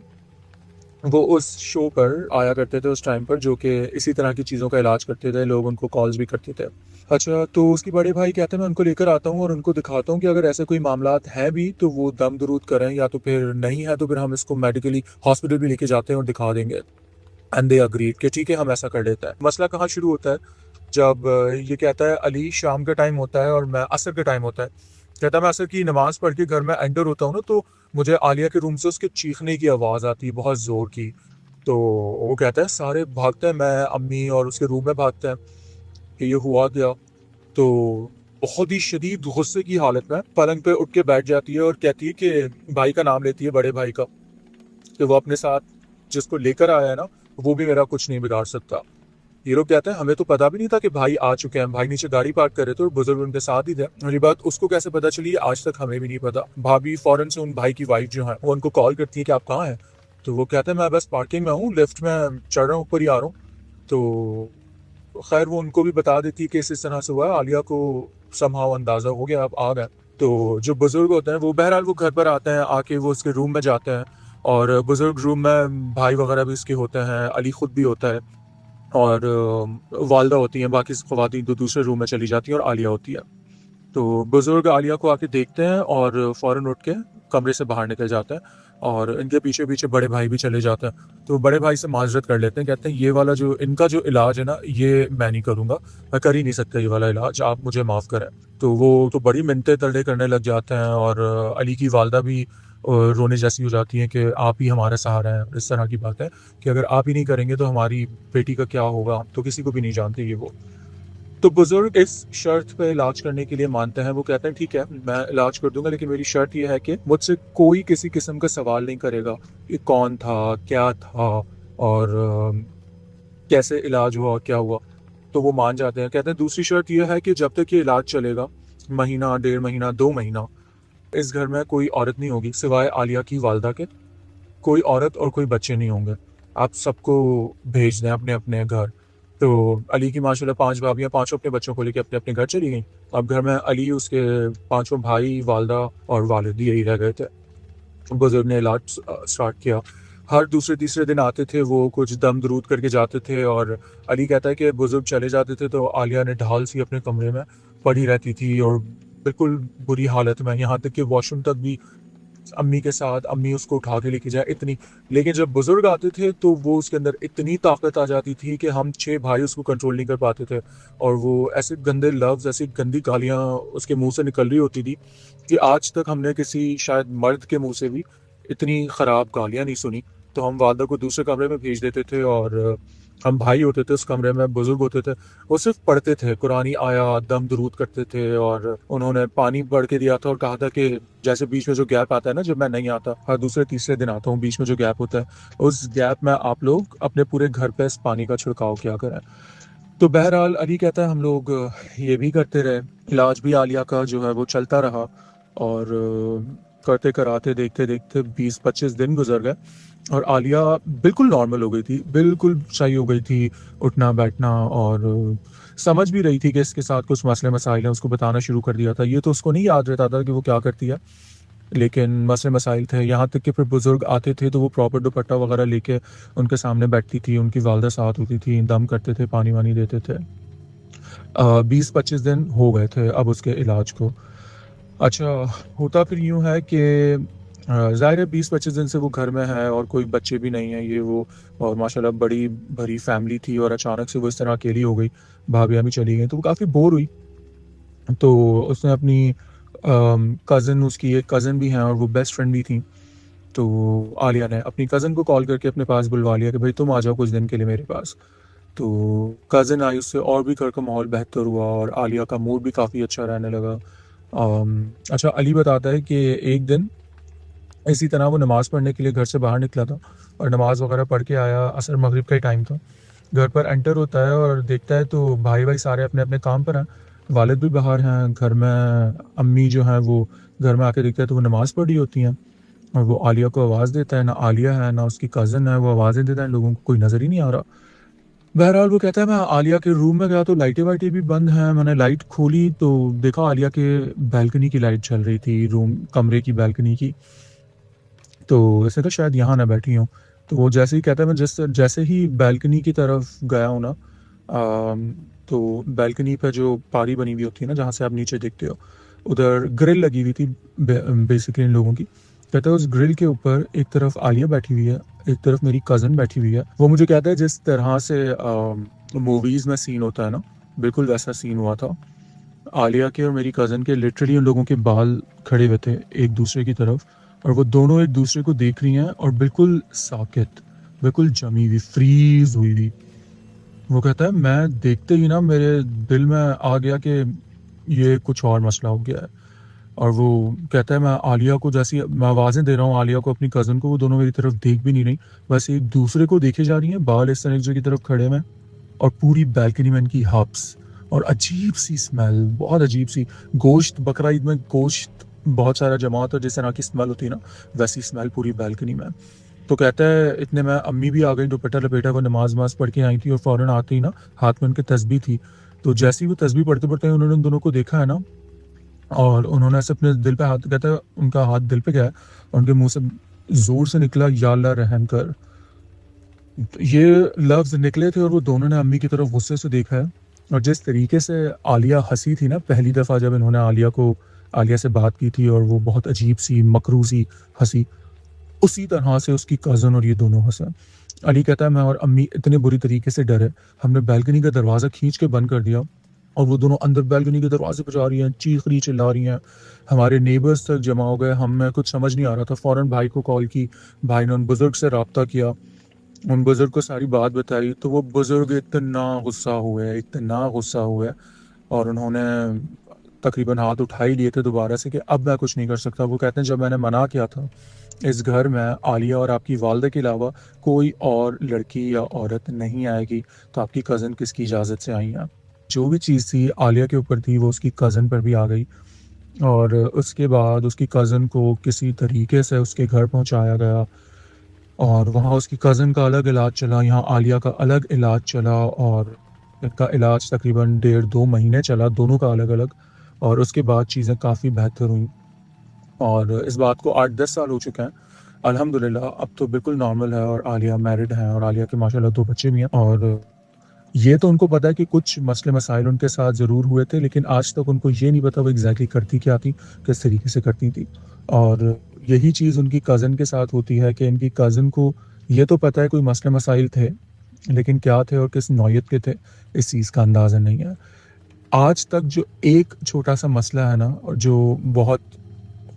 وہ اس شو پر آیا کرتے تھے اس ٹائم پر، جو کہ اسی طرح کی چیزوں کا علاج کرتے تھے، لوگ ان کو کالز بھی کرتے تھے۔ اچھا تو اس کے بڑے بھائی کہتے ہیں میں ان کو لے کر آتا ہوں اور ان کو دکھاتا ہوں کہ اگر ایسے کوئی معاملات ہیں بھی تو وہ دم درود کریں، یا تو پھر نہیں ہے تو پھر ہم اس کو میڈیکلی ہاسپٹل بھی لے کے جاتے ہیں اور دکھا دیں گے۔ اینڈ دے اگریڈ کہ ٹھیک ہے ہم ایسا کر لیتے ہیں۔ مسئلہ کہاں شروع ہوتا ہے؟ جب یہ کہتا ہے علی شام کا ٹائم ہوتا ہے اور میں عصر کا ٹائم ہوتا ہے، کہتا ہے میں عصر کی نماز پڑھ کے گھر میں انٹر ہوتا ہوں نا تو مجھے عالیہ کے روم سے اس کے چیخنے کی آواز آتی ہے بہت زور کی، تو وہ کہتا ہے سارے بھاگتے ہیں، میں امی اور اس کے روم میں بھاگتے ہیں کہ یہ ہوا گیا، تو بہت ہی شدید غصے کی حالت میں پلنگ پہ اٹھ کے بیٹھ جاتی ہے اور کہتی ہے کہ بھائی کا نام لیتی ہے، بڑے بھائی کا، کہ وہ اپنے ساتھ جس کو لے کر آیا ہے نا وہ بھی میرا کچھ نہیں بگاڑ سکتا۔ یہ لوگ کہتے ہیں ہمیں تو پتا بھی نہیں تھا کہ بھائی آ چکے ہیں، بھائی نیچے گاڑی پارک کر رہے تھے اور بزرگ ان کے ساتھ ہی تھے، اور یہ بات اس کو کیسے پتا چلی آج تک ہمیں بھی نہیں پتا۔ بھابھی فوراً سے ان بھائی کی وائف جو ہے وہ ان کو کال کرتی ہے کہ آپ کہاں ہیں، تو وہ کہتے ہیں میں بس پارکنگ میں ہوں، لفٹ میں چڑھ رہا ہوں، اوپر ہی آ رہا ہوں۔ تو خیر وہ ان کو بھی بتا دیتی کہ اس طرح سے ہوا ہے، عالیہ کو سمہاؤ اندازہ ہو گیا اب آ گئے۔ تو جو بزرگ ہوتے ہیں وہ بہرحال وہ گھر پر آتے ہیں، آ کے وہ اس کے روم میں جاتے ہیں، اور بزرگ روم میں بھائی وغیرہ بھی اس کے ہوتے ہیں، علی خود بھی ہوتا ہے، اور والدہ ہوتی ہیں، باقی خواتین تو دوسرے روم میں چلی جاتی ہیں اور عالیہ ہوتی ہے۔ تو بزرگ عالیہ کو آ کے دیکھتے ہیں اور فوراً اٹھ کے کمرے سے باہر نکل جاتے ہیں، اور ان کے پیچھے پیچھے بڑے بھائی بھی چلے جاتے ہیں۔ تو بڑے بھائی سے معذرت کر لیتے ہیں، کہتے ہیں یہ والا جو ان کا جو علاج ہے نا یہ میں نہیں کروں گا، میں کر ہی نہیں سکتا یہ والا علاج، آپ مجھے معاف کریں۔ تو وہ تو بڑی منتیں ترڑے کرنے لگ جاتے ہیں، اور علی کی والدہ بھی رونے جیسی ہو جاتی ہیں کہ آپ ہی ہمارا سہارا ہیں، اس طرح کی بات ہے کہ اگر آپ ہی نہیں کریں گے تو ہماری بیٹی کا کیا ہوگا، تو کسی کو بھی نہیں جانتے یہ وہ۔ تو بزرگ اس شرط پہ علاج کرنے کے لیے مانتے ہیں، وہ کہتے ہیں ٹھیک ہے میں علاج کر دوں گا، لیکن میری شرط یہ ہے کہ مجھ سے کوئی کسی قسم کا سوال نہیں کرے گا کہ کون تھا، کیا تھا، اور کیسے علاج ہوا، کیا ہوا۔ تو وہ مان جاتے ہیں۔ کہتے ہیں دوسری شرط یہ ہے کہ جب تک یہ علاج چلے گا، مہینہ، 1.5 مہینہ، 2 مہینہ، اس گھر میں کوئی عورت نہیں ہوگی سوائے عالیہ کی والدہ کے، کوئی عورت اور کوئی بچے نہیں ہوں گے، آپ سب کو بھیج دیں اپنے اپنے گھر۔ تو علی کی ماشاءاللہ 5 بھابیاں، پانچوں اپنے بچوں کو لے کے اپنے اپنے گھر چلی گئیں۔ اب گھر میں علی، اس کے 5 بھائی، والدہ اور والد یہی رہ گئے تھے۔ بزرگ نے علاج سٹارٹ کیا، ہر دوسرے تیسرے دن آتے تھے، وہ کچھ دم درود کر کے جاتے تھے، اور علی کہتا ہے کہ بزرگ چلے جاتے تھے تو عالیہ نے ڈھال سی اپنے کمرے میں پڑی رہتی تھی اور بالکل بری حالت میں، یہاں تک کہ واش روم تک بھی امی کے ساتھ، امی اس کو اٹھا کے لے کے جائے اتنی. لیکن جب بزرگ آتے تھے تو وہ اس کے اندر اتنی طاقت آ جاتی تھی کہ ہم 6 بھائی اس کو کنٹرول نہیں کر پاتے تھے. اور وہ ایسے گندے لفظ، ایسی گندی گالیاں اس کے منہ سے نکل رہی ہوتی تھی کہ آج تک ہم نے کسی شاید مرد کے منہ سے بھی اتنی خراب گالیاں نہیں سنی. تو ہم والدہ کو دوسرے کمرے میں بھیج دیتے تھے، اور ہم بھائی ہوتے تھے اس کمرے میں، بزرگ ہوتے تھے، وہ صرف پڑھتے تھے قرآن آیات، دم درود کرتے تھے. اور انہوں نے پانی بڑھ کے دیا تھا اور کہا تھا کہ جیسے بیچ میں جو گیپ آتا ہے نا، جب میں نہیں آتا، ہر دوسرے تیسرے دن آتا ہوں، بیچ میں جو گیپ ہوتا ہے اس گیپ میں آپ لوگ اپنے پورے گھر پہ اس پانی کا چھڑکاؤ کیا کریں. تو بہرحال علی کہتا ہے ہم لوگ یہ بھی کرتے رہے. علاج بھی عالیہ کا جو ہے وہ چلتا رہا، اور کرتے کراتے دیکھتے دیکھتے 20-25 دن گزر گئے، اور عالیہ بالکل نارمل ہو گئی تھی، بالکل صحیح ہو گئی تھی، اٹھنا بیٹھنا، اور سمجھ بھی رہی تھی کہ اس کے ساتھ کچھ مسئلے مسائل ہیں. اس کو بتانا شروع کر دیا تھا. یہ تو اس کو نہیں یاد رہتا تھا کہ وہ کیا کرتی ہے، لیکن مسئلے مسائل تھے. یہاں تک کہ پھر بزرگ آتے تھے تو وہ پراپر دوپٹہ وغیرہ لے کے ان کے سامنے بیٹھتی تھی، ان کی والدہ ساتھ ہوتی تھی، دم کرتے تھے، پانی وانی دیتے تھے. 20-25 دن ہو گئے تھے اب اس کے علاج کو. اچھا، ہوتا پھر یوں ہے کہ ظاہر ہے 20-25 دن سے وہ گھر میں ہے اور کوئی بچے بھی نہیں ہیں یہ وہ، اور ماشاءاللہ بڑی بھری فیملی تھی، اور اچانک سے وہ اس طرح اکیلی ہو گئی، بھابھیاں بھی چلی گئیں، تو وہ کافی بور ہوئی. تو اس نے اپنی کزن، اس کی ایک کزن بھی ہیں اور وہ بیسٹ فرینڈ بھی تھیں، تو عالیہ نے اپنی کزن کو کال کر کے اپنے پاس بلوا لیا کہ بھائی تم آ جاؤ کچھ دن کے لیے میرے پاس. تو کزن آئی، اس سے اور بھی گھر کا ماحول بہتر ہوا اور عالیہ کا موڈ بھی کافی اچھا رہنے لگا. اچھا، علی بتاتا ہے کہ ایک دن اسی طرح وہ نماز پڑھنے کے لیے گھر سے باہر نکلا تھا، اور نماز وغیرہ پڑھ کے آیا، عصر مغرب کا ہی ٹائم تھا. گھر پر انٹر ہوتا ہے اور دیکھتا ہے تو بھائی سارے اپنے اپنے کام پر ہیں، والد بھی باہر ہیں گھر میں. امی جو ہیں وہ گھر میں آ کے دیکھتا ہے تو وہ نماز پڑھ رہی ہوتی ہیں، اور وہ عالیہ کو آواز دیتا ہے. نہ عالیہ ہے نہ اس کی کزن ہے، وہ آوازیں دیتا ہے، لوگوں کو کوئی نظر ہی نہیں آ رہا. بہرحال وہ کہتا ہے میں عالیہ کے روم میں گیا تو لائٹیں وائٹیں بھی بند ہیں. میں نے لائٹ کھولی تو دیکھا عالیہ کے بیلکنی کی لائٹ چل رہی تھی، کمرے کی بیلکنی کی. تو اس نے کہا شاید یہاں نہ بیٹھی ہوں. تو وہ جیسے ہی کہتا ہے میں جیسے ہی بیلکنی کی طرف گیا ہوں نا، تو بیلکنی پہ جو پاری بنی ہوئی ہوتی ہے نا جہاں سے آپ نیچے دیکھتے ہو، ادھر گرل لگی ہوئی تھی بیسیکلی ان لوگوں کی. کہتا ہے اس گرل کے اوپر ایک طرف عالیہ بیٹھی ہوئی ہے، ایک طرف میری کزن بیٹھی ہوئی ہے. وہ مجھے کہتا ہے جس طرح سے موویز میں سین ہوتا ہے نا، بالکل ویسا سین ہوا تھا. عالیہ کے اور میری کزن کے لٹرلی ان لوگوں کے بال کھڑے ہوئے تھے ایک دوسرے کی طرف، اور وہ دونوں ایک دوسرے کو دیکھ رہی ہیں اور بالکل ساکت، بالکل جمی ہوئی، فریز ہوئی ہوئی. وہ کہتا ہے میں دیکھتے ہی نا میرے دل میں آ گیا کہ یہ کچھ اور مسئلہ ہو گیا ہے. اور وہ کہتا ہے میں عالیہ کو جیسی میں آوازیں دے رہا ہوں عالیہ کو، اپنی کزن کو، وہ دونوں میری طرف دیکھ بھی نہیں رہی، بس ایک دوسرے کو دیکھے جا رہی ہیں، بال اس طرح ایک دوسرے کی طرف کھڑے ہوئے، اور پوری بیلکنی میں ان کی ہبس اور عجیب سی اسمیل، بہت عجیب سی. گوشت، بقرہ عید میں گوشت بہت سارا جمع ہوتا ہے، جس طرح کی اسمیل ہوتی ہے نا، ویسی اسمیل پوری بیلکنی میں. تو کہتا ہے اتنے میں امی بھی آ گئی، دوپٹہ لپیٹا، وہ نماز پڑھ کے آئی تھی، اور فوراً آتے ہی نا ہاتھ میں ان کے تسبیح تھی. تو جیسے ہی وہ تسبیح پڑھتے پڑھتے انہوں نے ان دونوں کو دیکھا ہے نا، اور انہوں نے ایسے اپنے دل پہ ہاتھ، کہتا ہے ان کا ہاتھ دل پہ گیا ہے، اور ان کے منہ سے زور سے نکلا یا اللہ رحم کر. یہ لفظ نکلے تھے اور وہ دونوں نے امی کی طرف غصے سے دیکھا ہے. اور جس طریقے سے عالیہ ہنسی تھی نا پہلی دفعہ جب انہوں نے عالیہ سے بات کی تھی، اور وہ بہت عجیب سی مکرو سی ہنسی، اسی طرح سے اس کی کزن اور یہ دونوں ہنسے. علی کہتا ہے میں اور امی اتنے بری طریقے سے ڈرے، ہم نے بیلکنی کا دروازہ کھینچ کے بند کر دیا، اور وہ دونوں اندر بیلکنی کے دروازے پہ جا رہی ہیں، چیخ رہی چلا رہی ہیں. ہمارے نیبرز تک جمع ہو گئے، ہمیں کچھ سمجھ نہیں آ رہا تھا. فوراً بھائی کو کال کی، بھائی نے ان بزرگ سے رابطہ کیا، ان بزرگ کو ساری بات بتائی. تو وہ بزرگ اتنا غصہ ہوئے، اور انہوں نے تقریباً ہاتھ اٹھا ہی لیے تھے دوبارہ سے کہ اب میں کچھ نہیں کر سکتا. وہ کہتے ہیں جب میں نے منع کیا تھا اس گھر میں عالیہ اور آپ کی والدہ کے علاوہ کوئی اور لڑکی یا عورت نہیں آئے گی، تو آپ کی کزن کس کی اجازت سے آئی ہیں؟ جو بھی چیز تھی عالیہ کے اوپر تھی وہ اس کی کزن پر بھی آ گئی، اور اس کے بعد اس کی کزن کو کسی طریقے سے اس کے گھر پہنچایا گیا، اور وہاں اس کی کزن کا الگ علاج چلا، یہاں عالیہ کا الگ علاج چلا، اور ان کا علاج تقریباً 1.5-2 مہینے چلا دونوں کا الگ الگ. اور اس کے بعد چیزیں کافی بہتر ہوئیں، اور اس بات کو 8-10 سال ہو چکے ہیں الحمدللہ. اب تو بالکل نارمل ہے، اور عالیہ میرڈ ہیں، اور عالیہ کے ماشاءاللہ 2 بچے بھی ہیں. اور یہ تو ان کو پتا ہے کہ کچھ مسئلے مسائل ان کے ساتھ ضرور ہوئے تھے، لیکن آج تک ان کو یہ نہیں پتا وہ ایگزیکٹلی کرتی کیا تھی، کس طریقے سے کرتی تھی. اور یہی چیز ان کی کزن کے ساتھ ہوتی ہے کہ ان کی کزن کو یہ تو پتہ ہے کوئی مسئلے مسائل تھے، لیکن کیا تھے اور کس نوعیت کے تھے اس چیز کا اندازہ نہیں ہے۔ آج تک جو ایک چھوٹا سا مسئلہ ہے نا، اور جو بہت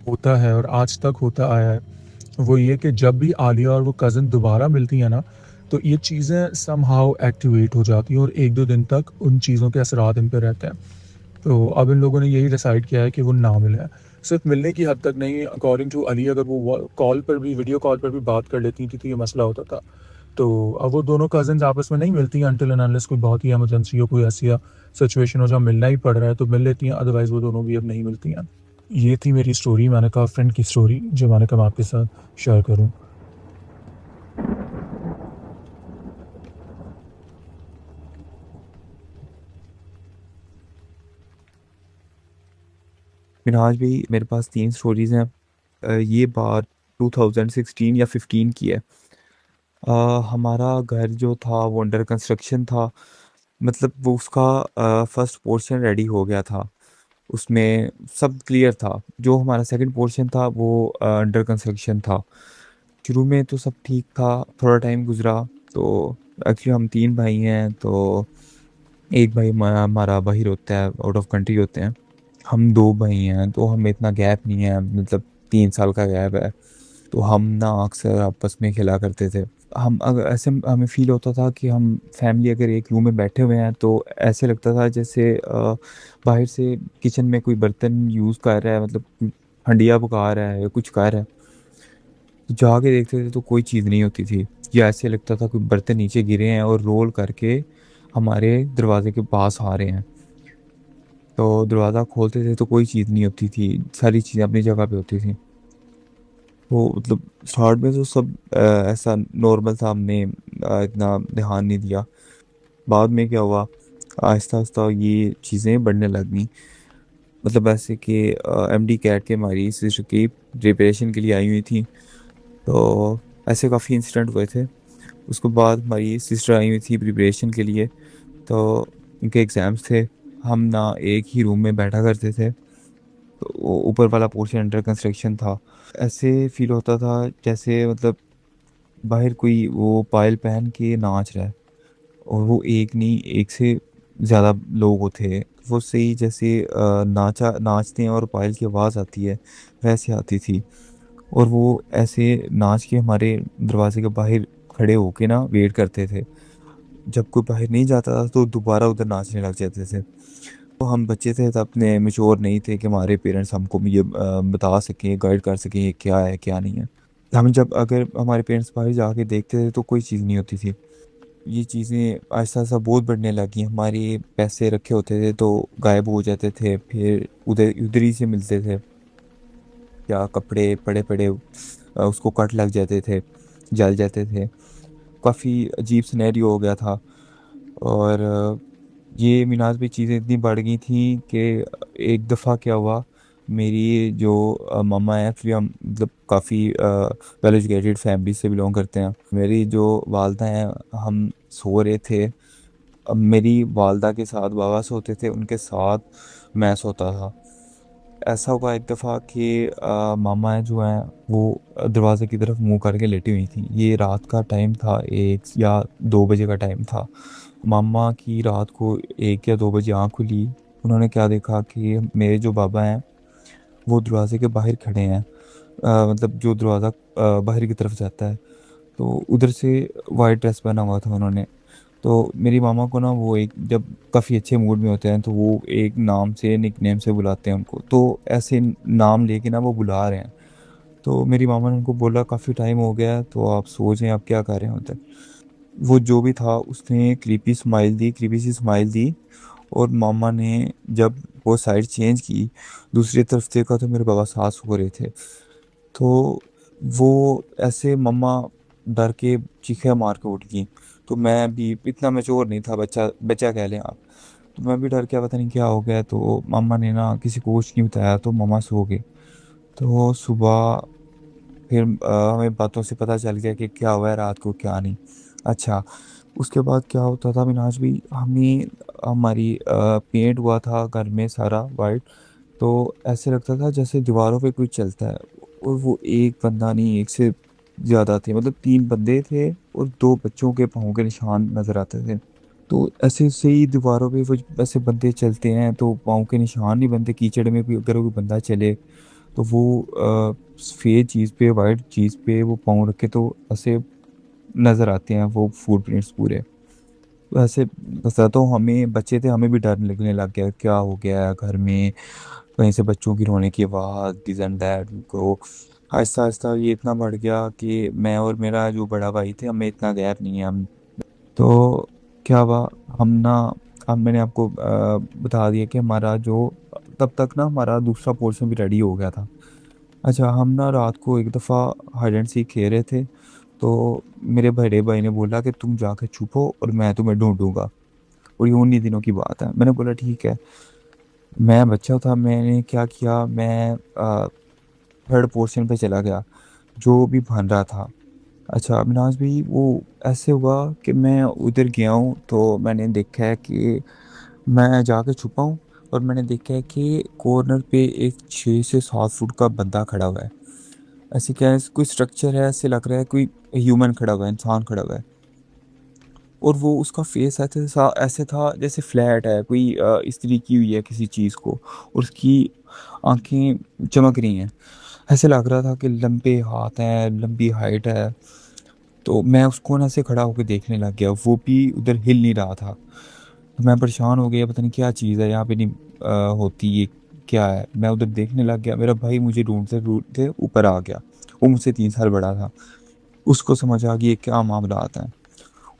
ہوتا ہے اور آج تک ہوتا آیا ہے، وہ یہ کہ جب بھی عالیہ اور وہ کزن دوبارہ ملتی ہیں نا، تو یہ چیزیں سم ہاؤ ایکٹیویٹ ہو جاتی ہیں اور 1-2 دن تک ان چیزوں کے اثرات ان پہ رہتے ہیں۔ تو اب ان لوگوں نے یہی ڈیسائیڈ کیا ہے کہ وہ نہ ملیں، صرف ملنے کی حد تک نہیں، اکارڈنگ ٹو علی اگر وہ کال پر بھی، ویڈیو کال پر بھی بات کر لیتی تھی تو یہ مسئلہ ہوتا تھا۔ تو اب وہ دونوں کزنز آپس میں نہیں ملتی ہیں انٹل اینڈ انلیس کوئی بہت ہی ایمرجنسی ہو، کوئی ایسی سچویشن ہو جہاں ملنا ہی پڑ رہا ہے تو مل لیتی ہیں، ادروائز وہ دونوں بھی اب نہیں ملتی ہیں۔ یہ تھی میری سٹوری، میں نے کہا فرینڈ کی سٹوری جو میں نے کہا میں آپ کے ساتھ شیئر کروں۔ منہاج بھی میرے پاس 3 سٹوریز ہیں۔ یہ بات 2016 یا 15 کی ہے۔ ہمارا گھر جو تھا وہ انڈر کنسٹرکشن تھا، مطلب وہ اس کا فرسٹ پورشن ریڈی ہو گیا تھا، اس میں سب کلیئر تھا۔ جو ہمارا سیکنڈ پورشن تھا وہ انڈر کنسٹرکشن تھا۔ شروع میں تو سب ٹھیک تھا، تھوڑا ٹائم گزرا تو ایکچولی ہم 3 بھائی ہیں، تو ایک بھائی ہمارا باہر ہوتا ہے، آؤٹ آف کنٹری ہوتے ہیں، ہم 2 بھائی ہیں تو ہمیں اتنا گیپ نہیں ہے، مطلب 3 سال کا گیپ ہے، تو ہم نا اکثر آپس میں کھیلا کرتے تھے۔ ہم اگر ایسے ہمیں فیل ہوتا تھا کہ ہم فیملی اگر ایک روم میں بیٹھے ہوئے ہیں تو ایسے لگتا تھا جیسے باہر سے کچن میں کوئی برتن یوز کر رہا ہے، مطلب ہنڈیا پکا رہا ہے یا کچھ کر رہا ہے، تو جا کے دیکھتے تھے تو کوئی چیز نہیں ہوتی تھی، یا ایسے لگتا تھا کوئی برتن نیچے گرے ہیں اور رول کر کے ہمارے دروازے کے پاس آ رہے ہیں۔ تو دروازہ کھولتے تھے تو کوئی چیز نہیں ہوتی تھی، ساری چیزیں اپنی جگہ پہ ہوتی تھیں۔ وہ مطلب اسٹارٹ میں تو سب ایسا نارمل تھا، ہم نے اتنا دھیان نہیں دیا۔ بعد میں کیا ہوا، آہستہ آہستہ یہ چیزیں بڑھنے لگ گئیں، مطلب ایسے کہ ایم ڈی کیٹ کے ہماری سسٹر کی پریپریشن کے لیے آئی ہوئی تھیں، تو ایسے کافی انسیڈنٹ ہوئے تھے۔ اس کے بعد ہماری سسٹر آئی ہوئی تھی پریپریشن کے لیے، تو ان کے ایگزامس تھے، ہم نہ ایک ہی روم میں بیٹھا کرتے تھے، تو اوپر والا پورشن انڈر کنسٹرکشن تھا۔ ایسے فیل ہوتا تھا جیسے مطلب باہر کوئی وہ پائل پہن کے ناچ رہا ہے، اور وہ ایک نہیں، ایک سے زیادہ لوگ تھے، وہ صحیح جیسے ناچتے ہیں اور پائل کی آواز آتی ہے ویسے آتی تھی، اور وہ ایسے ناچ کے ہمارے دروازے کے باہر کھڑے ہو کے نا ویٹ کرتے تھے، جب کوئی باہر نہیں جاتا تھا تو دوبارہ ادھر ناچنے لگ جاتے تھے۔ تو ہم بچے تھے تو اپنے میچور نہیں تھے کہ ہمارے پیرنٹس ہم کو یہ بتا سکیں، گائیڈ کر سکیں یہ کیا ہے کیا نہیں ہے۔ ہم جب اگر ہمارے پیرنٹس باہر جا کے دیکھتے تھے تو کوئی چیز نہیں ہوتی تھی۔ یہ چیزیں آہستہ آہستہ بہت بڑھنے لگیں، ہمارے پیسے رکھے ہوتے تھے تو غائب ہو جاتے تھے، پھر ادھر ہی سے ملتے تھے، یا کپڑے پڑے پڑے اس کو کٹ لگ جاتے تھے، جل جاتے تھے، کافی عجیب سینیریو ہو گیا تھا۔ اور یہ مناز بھی چیزیں اتنی بڑھ گئی تھیں کہ ایک دفعہ کیا ہوا، میری جو ماما ہیں، ایکچولی ہم مطلب کافی ویل ایجوکیٹڈ فیملی سے بلونگ کرتے ہیں، میری جو والدہ ہیں، ہم سو رہے تھے، اب میری والدہ کے ساتھ بابا سوتے تھے، ان کے ساتھ میں سوتا تھا۔ ایسا ہوا ایک دفعہ کہ ماما جو ہیں وہ دروازے کی طرف منہ کر کے لیٹی ہوئی تھیں، یہ رات کا ٹائم تھا، 1 یا 2 بجے کا ٹائم تھا۔ ماما کی رات کو 1 یا 2 بجے آنکھ کھلی، انہوں نے کیا دیکھا کہ میرے جو بابا ہیں وہ دروازے کے باہر کھڑے ہیں، مطلب جو دروازہ باہر کی طرف جاتا ہے، تو ادھر سے وائٹ ڈریس پہنا ہوا تھا انہوں نے۔ تو میری ماما کو نا وہ ایک جب کافی اچھے موڈ میں ہوتے ہیں تو وہ ایک نام سے، نک نیم سے بلاتے ہیں ان کو، تو ایسے نام لے کے نا وہ بلا رہے ہیں۔ تو میری ماما نے ان کو بولا کافی ٹائم ہو گیا ہے تو آپ سو جائیں، آپ کیا کر رہے ہوتے ہیں۔ وہ جو بھی تھا اس نے کریپی سی اسمائل دی، اور ماما نے جب وہ سائڈ چینج کی دوسری طرف دیکھا تو میرے بابا ساتھ سو رہے تھے۔ تو وہ ایسے ماما ڈر کے چیخیں مار کے اٹھ گئیں، تو میں بھی اتنا میچور نہیں تھا، بچہ کہہ لیں آپ، تو میں بھی ڈر کے پتہ نہیں کیا ہو گیا، تو ماما نے نا کسی کو کچھ نہیں بتایا تو ماما سو گئے۔ تو صبح پھر ہمیں باتوں سے پتہ چل گیا کہ کیا ہوا ہے رات کو کیا نہیں۔ اچھا، اس کے بعد کیا ہوتا تھا مناج بھی، ہماری پینٹ ہوا تھا گھر میں سارا وائٹ، تو ایسے لگتا تھا جیسے دیواروں پہ کوئی چلتا ہے، اور وہ ایک بندہ نہیں، ایک سے زیادہ تھے، مطلب 3 بندے تھے اور 2 بچوں کے پاؤں کے نشان نظر آتے تھے۔ تو ایسے صحیح دیواروں پہ وہ ایسے بندے چلتے ہیں تو پاؤں کے نشان نہیں بنتے، کیچڑ میں بھی اگر کوئی بندہ چلے تو وہ سفید چیز پہ، وائٹ چیز پہ وہ پاؤں رکھے تو ایسے نظر آتے ہیں وہ فوٹ پرنٹس پورے۔ ویسے بتا تو ہمیں بچے تھے، ہمیں بھی ڈر لگنے لگ گیا کیا ہو گیا ہے گھر میں، کہیں سے بچوں کی رونے کی آواز، دس اینڈ دیٹ کو آہستہ آہستہ یہ اتنا بڑھ گیا کہ میں اور میرا جو بڑا بھائی تھے ہمیں اتنا غیر نہیں ہے ہم تو کیا ہوا ہم نا، اب میں نے آپ کو بتا دیا کہ ہمارا جو تب تک نا ہمارا دوسرا پورشن بھی ریڈی ہو گیا تھا۔ اچھا ہم نا رات کو ایک دفعہ ہائیڈ اینڈ سیک کھیل رہے تھے تو میرے بڑے بھائی نے بولا کہ تم جا کے چھپو اور میں تمہیں ڈھونڈوں گا، اور یہ انہی دنوں کی بات ہے۔ میں نے بولا ٹھیک ہے، میں بچہ تھا، میں نے کیا کیا، میں تھرڈ پورشن پہ چلا گیا جو بھی بن رہا تھا۔ اچھا مناز بھائی وہ ایسے ہوا کہ میں ادھر گیا ہوں تو میں نے دیکھا ہے کہ میں جا کے چھپا ہوں اور میں نے دیکھا ہے کہ کارنر پہ ایک 6 سے 7 فٹ کا بندہ کھڑا ہوا ہے۔ ایسے کیا ہے، کوئی سٹرکچر ہے، ایسے لگ رہا ہے کوئی ہیومن کھڑا ہوا ہے، انسان کھڑا ہوا ہے، اور وہ اس کا فیس ایسے تھا جیسے فلیٹ ہے، کوئی استری کی ہوئی ہے کسی چیز کو، اور اس کی آنکھیں چمک رہی ہیں، ایسے لگ رہا تھا کہ لمبے ہاتھ ہیں، لمبی ہائٹ ہے۔ تو میں اس کو نا سے کھڑا ہو کے دیکھنے لگ گیا، وہ بھی ادھر ہل نہیں رہا تھا۔ میں پریشان ہو گیا، پتہ نہیں کیا چیز ہے یہاں پہ، نہیں ہوتی یہ کیا ہے۔ میں ادھر دیکھنے لگ گیا، میرا بھائی مجھے ڈھونڈتے ڈھونڈتے اوپر آ گیا، وہ مجھ سے 3 سال بڑا تھا، اس کو سمجھ آ گئی یہ کیا معاملات ہیں۔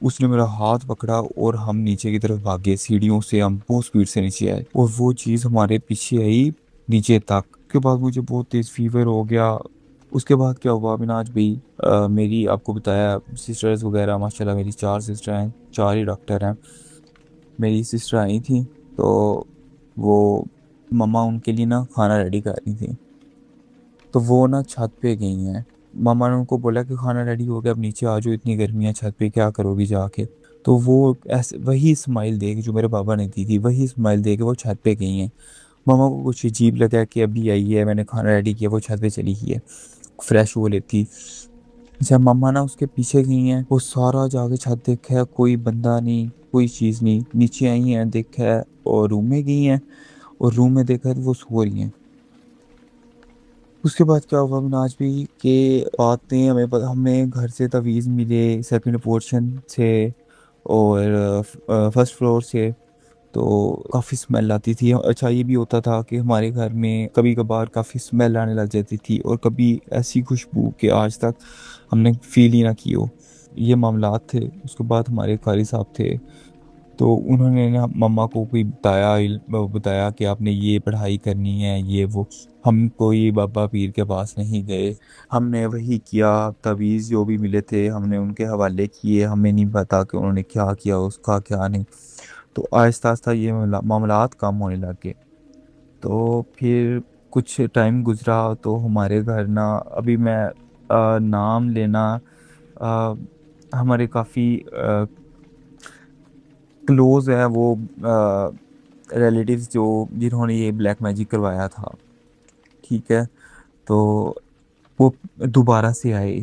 اس نے میرا ہاتھ پکڑا اور ہم نیچے کی طرف بھاگے، سیڑھیوں سے ہم بہت سپیڈ سے نیچے آئے اور وہ چیز ہمارے پیچھے آئی نیچے تک۔ اس کے بعد مجھے بہت تیز فیور ہو گیا۔ اس کے بعد کیا ہوا مناج بھی، میری آپ کو بتایا سسٹرز وغیرہ، ماشاءاللہ میری 4 سسٹر ہیں، 4 ہی ڈاکٹر ہیں۔ میری سسٹر آئی تھیں تو وہ مما ان کے لیے نا کھانا ریڈی کر رہی تھی، تو وہ نا چھت پہ گئی ہیں۔ ماما نے ان کو بولا کہ کھانا ریڈی ہو گیا، اب نیچے آ جاؤ، اتنی گرمی ہے چھت پہ کیا کرو گی جا کے۔ تو وہ ایسے وہی اسمائل دے کے جو میرے بابا نے دی تھی، وہی اسمائل دے کے وہ چھت پہ گئی ہیں۔ ماما کو کچھ عجیب لگا کہ ابھی آئی ہے، میں نے کھانا ریڈی کیا، وہ چھت پہ چلی گئی ہے فریش ہو لیتی۔ اچھا ماما نا اس کے پیچھے گئی ہیں، وہ سارا جا کے چھت دیکھا ہے، کوئی بندہ نہیں، کوئی چیز نہیں، نیچے آئی ہیں دیکھا ہے اور روم میں گئی ہیں، اور روم میں دیکھا ہے تو وہ سو رہی ہیں۔ اس کے بعد کیا ہوا مناج بھی کہ باتیں ہمیں گھر سے تعویذ ملے، سیکنڈ پورشن سے اور فرسٹ فلور سے، تو کافی اسمیل آتی تھی۔ اچھا یہ بھی ہوتا تھا کہ ہمارے گھر میں کبھی کبھار کافی اسمیل آنے لگ جاتی تھی، اور کبھی ایسی خوشبو کہ آج تک ہم نے فیل ہی نہ کی ہو۔ یہ معاملات تھے۔ اس کے بعد ہمارے قاری صاحب تھے، تو انہوں نے نا مما کو کوئی بتایا کہ آپ نے یہ پڑھائی کرنی ہے، یہ وہ۔ ہم کوئی بابا پیر کے پاس نہیں گئے، ہم نے وہی کیا، تعویذ جو بھی ملے تھے ہم نے ان کے حوالے کیے، ہمیں نہیں پتا کہ انہوں نے کیا کیا اس کا کیا نہیں۔ تو آہستہ آہستہ یہ معاملات کم ہونے لگ گئے۔ تو پھر کچھ ٹائم گزرا تو ہمارے گھر نا، ابھی میں نام لینا، ہمارے کافی کلوز ہے وہ ریلیٹیوز جو جنہوں نے یہ بلیک میجک کروایا تھا، ٹھیک ہے، تو وہ دوبارہ سے آئے،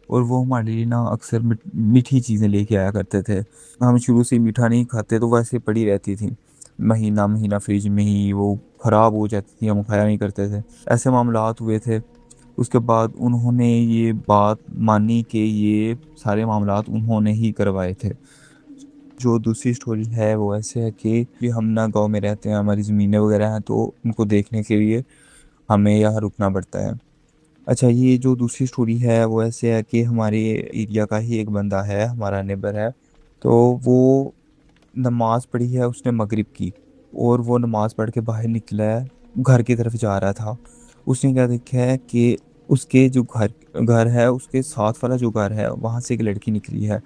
اور وہ ہمارے لیے نا اکثر میٹھی چیزیں لے کے آیا کرتے تھے۔ ہم شروع سے میٹھا نہیں کھاتے تو ویسے پڑی رہتی تھی، مہینہ مہینہ فریج میں ہی وہ خراب ہو جاتی تھی، ہم کھایا نہیں کرتے تھے، ایسے معاملات ہوئے تھے۔ اس کے بعد انہوں نے یہ بات مانی کہ یہ سارے معاملات انہوں نے ہی کروائے تھے۔ جو دوسری سٹوری ہے وہ ایسے ہے کہ ہم نا گاؤں میں رہتے ہیں، ہماری زمینیں وغیرہ ہیں، تو ان کو دیکھنے کے لیے ہمیں یہاں رکنا پڑتا ہے۔ اچھا یہ جو دوسری سٹوری ہے وہ ایسے ہے کہ ہمارے ایریا کا ہی ایک بندہ ہے، ہمارا نیبر ہے، تو وہ نماز پڑھی ہے اس نے مغرب کی، اور وہ نماز پڑھ کے باہر نکلا ہے، گھر کی طرف جا رہا تھا۔ اس نے کیا دیکھا ہے کہ اس کے جو گھر ہے، اس کے ساتھ والا جو گھر ہے وہاں سے ایک لڑکی نکلی ہے،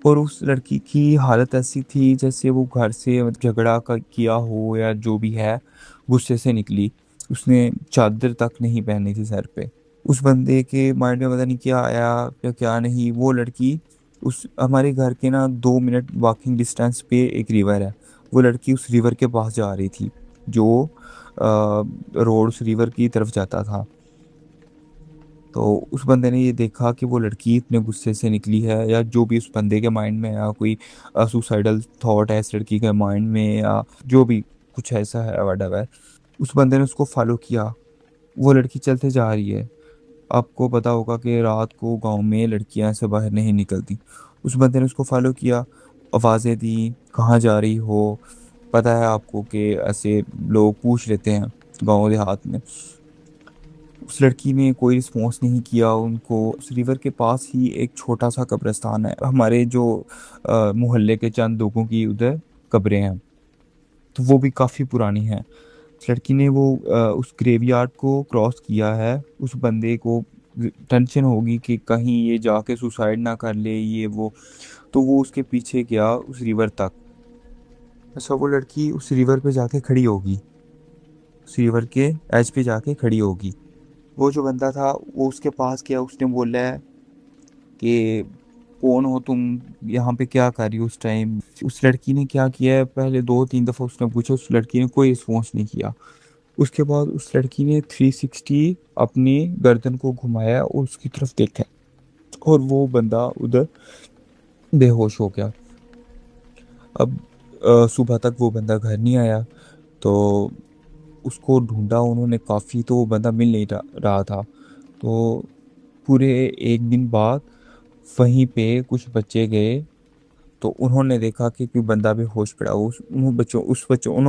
اور اس لڑکی کی حالت ایسی تھی جیسے وہ گھر سے جھگڑا کیا ہو یا جو بھی ہے، غصے سے نکلی۔ اس نے چادر تک نہیں پہنی تھی سر پہ۔ اس بندے کے مائنڈ میں پتہ نہیں کیا آیا یا کیا نہیں، وہ لڑکی ہمارے گھر کے نا 2 منٹ واکنگ ڈسٹینس پہ ایک ریور ہے، وہ لڑکی اس ریور کے پاس جا رہی تھی، جو روڈ اس ریور کی طرف جاتا تھا۔ تو اس بندے نے یہ دیکھا کہ وہ لڑکی اتنے غصے سے نکلی ہے، یا جو بھی اس بندے کے مائنڈ میں، یا کوئی سوسائڈل تھاٹ ہے اس لڑکی کے مائنڈ میں، یا جو بھی کچھ ایسا ہے وٹ ایور، اس بندے نے اس کو فالو کیا. وہ لڑکی چلتے جا رہی ہے. آپ کو پتا ہوگا کہ رات کو گاؤں میں لڑکیاں سے باہر نہیں نکلتی. اس بندے نے اس کو فالو کیا، آوازیں دی، کہاں جا رہی ہو. پتہ ہے آپ کو کہ ایسے لوگ پوچھ لیتے ہیں گاؤں دیہات میں. اس لڑکی نے کوئی رسپانس نہیں کیا ان کو. اس ریور کے پاس ہی ایک چھوٹا سا قبرستان ہے. ہمارے جو محلے کے چند لوگوں کی ادھر قبریں ہیں، تو وہ بھی کافی پرانی ہیں. اس لڑکی نے وہ اس گریو یارڈ کو کراس کیا ہے. اس بندے کو ٹینشن ہوگی کہ کہیں یہ جا کے سوسائڈ نہ کر لے یہ وہ، تو وہ اس کے پیچھے گیا اس ریور تک. اچھا، وہ لڑکی اس ریور پہ جا کے کھڑی ہوگی، اس ریور کے ایج پہ جا کے کھڑی ہوگی. وہ جو بندہ تھا وہ اس کے پاس گیا. اس نے بولا ہے کہ کون ہو تم، یہاں پہ کیا کر رہی ہو اس ٹائم. اس لڑکی نے کیا کیا ہے، پہلے 2-3 دفعہ اس نے پوچھا، اس لڑکی نے کوئی رسپانس نہیں کیا. اس کے بعد اس لڑکی نے 360 اپنی گردن کو گھمایا اور اس کی طرف دیکھا، اور وہ بندہ ادھر بے ہوش ہو گیا. اب صبح تک وہ بندہ گھر نہیں آیا، تو اس کو ڈھونڈا انہوں نے کافی، تو وہ بندہ مل نہیں رہا تھا. تو پورے 1 دن بعد وہیں پہ کچھ بچے گئے، تو انہوں نے دیکھا کہ کوئی بندہ بے ہوش پڑا. انہوں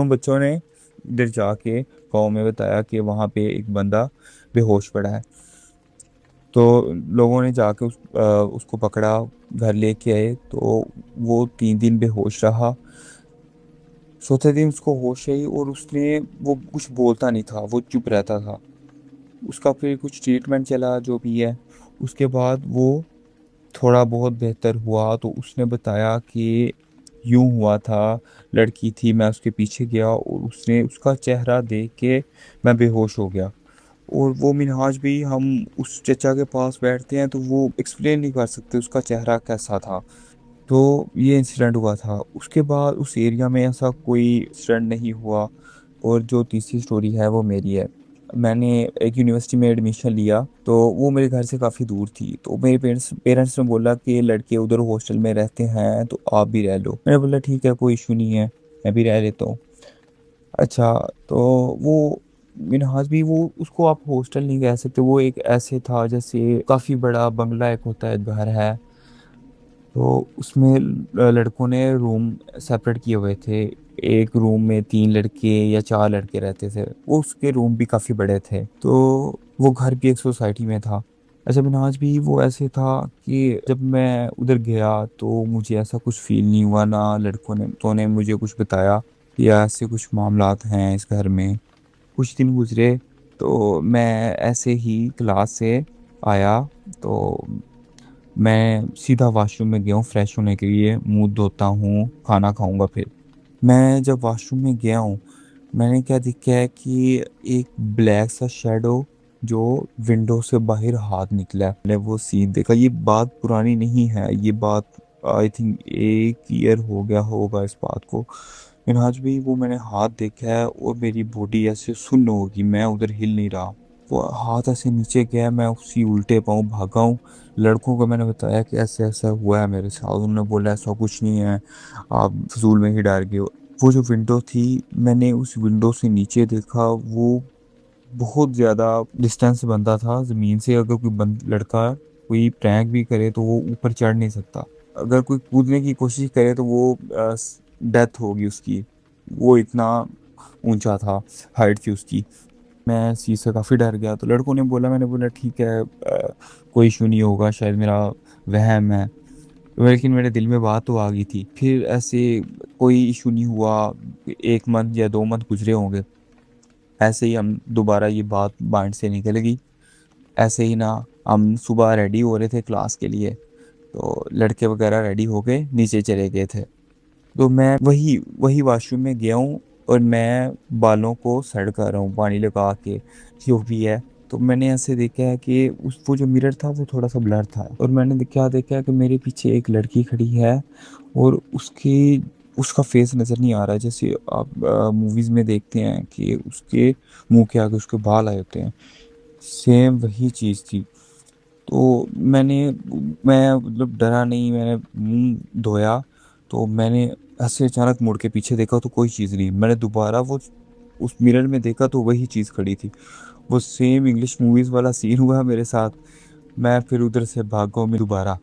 بچوں نے ادھر جا کے گاؤں میں بتایا کہ وہاں پہ ایک بندہ بے ہوش پڑا ہے. تو لوگوں نے جا کے اس کو پکڑا، گھر لے کے آئے. تو وہ 3 دن بے ہوش رہا. چوتھے دن اس کو ہوش آئی، اور وہ کچھ بولتا نہیں تھا، وہ چپ رہتا تھا. اس کا پھر کچھ ٹریٹمنٹ چلا جو بھی ہے. اس کے بعد وہ تھوڑا بہت بہتر ہوا. تو اس نے بتایا کہ یوں ہوا تھا، لڑکی تھی، میں اس کے پیچھے گیا اور اس کا چہرہ دیکھ کے میں بے ہوش ہو گیا. اور وہ منہاج بھی، ہم اس چچا کے پاس بیٹھتے ہیں تو وہ ایکسپلین نہیں کر سکتے اس کا چہرہ کیسا تھا. تو یہ انسیڈنٹ ہوا تھا. اس کے بعد اس ایریا میں ایسا کوئی انسیڈنٹ نہیں ہوا. اور جو تیسری سٹوری ہے وہ میری ہے. میں نے ایک یونیورسٹی میں ایڈمیشن لیا، تو وہ میرے گھر سے کافی دور تھی. تو میرے پیرنٹس نے بولا کہ لڑکے ادھر ہاسٹل میں رہتے ہیں تو آپ بھی رہ لو. میں نے بولا ٹھیک ہے، کوئی ایشو نہیں ہے، میں بھی رہ لیتا ہوں. اچھا، تو وہ منہاج بھی، وہ اس کو آپ ہاسٹل نہیں کہہ سکتے، وہ ایک ایسے تھا جیسے کافی بڑا بنگلہ ایک ہوتا ہے، گھر ہے. تو اس میں لڑکوں نے روم سیپریٹ کیے ہوئے تھے. ایک روم میں 3 لڑکے یا 4 لڑکے رہتے تھے. وہ اس کے روم بھی کافی بڑے تھے. تو وہ گھر بھی ایک سوسائٹی میں تھا. ایسا مناج بھی وہ ایسے تھا کہ جب میں ادھر گیا تو مجھے ایسا کچھ فیل نہیں ہوا، نہ لڑکوں نے مجھے کچھ بتایا یا ایسے کچھ معاملات ہیں اس گھر میں. کچھ دن گزرے تو میں ایسے ہی کلاس سے آیا، تو میں سیدھا واش روم میں گیا ہوں فریش ہونے کے لیے. منہ دھوتا ہوں، کھانا کھاؤں گا. پھر میں جب واش روم میں گیا ہوں، میں نے کیا دیکھا ہے کہ ایک بلیک سا شیڈو جو ونڈو سے باہر ہاتھ نکلا ہے. میں نے وہ سین دیکھا. یہ بات پرانی نہیں ہے، یہ بات آئی تھنک 1 ایئر ہو گیا ہوگا اس بات کو. لیکن آج بھی وہ میں نے ہاتھ دیکھا ہے اور میری باڈی ایسے سن ہوگی، میں ادھر ہل نہیں رہا. وہ ہاتھ ایسے نیچے گیا، میں اسی الٹے پاؤں بھاگا ہوں. لڑکوں کو میں نے بتایا کہ ایسے ایسا ہوا ہے میرے ساتھ. انہوں نے بولا ایسا کچھ نہیں ہے، آپ فضول میں ہی ڈر گئے ہو. وہ جو ونڈو تھی، میں نے اس ونڈو سے نیچے دیکھا، وہ بہت زیادہ ڈسٹینس بندہ تھا زمین سے. اگر کوئی لڑکا کوئی پرینک بھی کرے تو وہ اوپر چڑھ نہیں سکتا. اگر کوئی کودنے کی کوشش کرے تو وہ ڈیتھ ہوگی اس کی. وہ اتنا اونچا تھا، ہائٹ تھی اس کی. میں اس چیز سے کافی ڈر گیا. تو لڑکوں نے بولا، میں نے بولا ٹھیک ہے، کوئی ایشو نہیں ہوگا، شاید میرا وہم ہے. لیکن میرے دل میں بات تو آ گئی تھی. پھر ایسے کوئی ایشو نہیں ہوا. 1 منتھ یا 2 منتھ گزرے ہوں گے. ایسے ہی ہم دوبارہ یہ بات مائنڈ سے نکل گئی. ایسے ہی نا، ہم صبح ریڈی ہو رہے تھے کلاس کے لیے، تو لڑکے وغیرہ ریڈی ہو کے نیچے چلے گئے تھے. تو میں وہی واش روم میں گیا ہوں اور میں بالوں کو سیٹ کر رہا ہوں پانی لگا کے، جو بھی ہے. تو میں نے ایسے دیکھا ہے کہ وہ جو مرر تھا وہ تھوڑا سا بلر تھا. اور میں نے کیا دیکھا کہ میرے پیچھے ایک لڑکی کھڑی ہے اور اس کا فیس نظر نہیں آ رہا ہے. جیسے آپ موویز میں دیکھتے ہیں کہ اس کے منہ کے آگے اس کے بال آئے ہوتے ہیں، سیم وہی چیز تھی. تو میں مطلب ڈرا نہیں، میں نے منہ دھویا تو میں نے ایسے اچانک مڑ کے پیچھے دیکھا تو کوئی چیز نہیں. میں نے دوبارہ وہ اس میرر میں دیکھا تو وہی چیز کھڑی تھی. وہ سیم انگلش موویز والا سین ہوا میرے ساتھ. میں پھر ادھر سے بھاگا ہوں دوبارہ.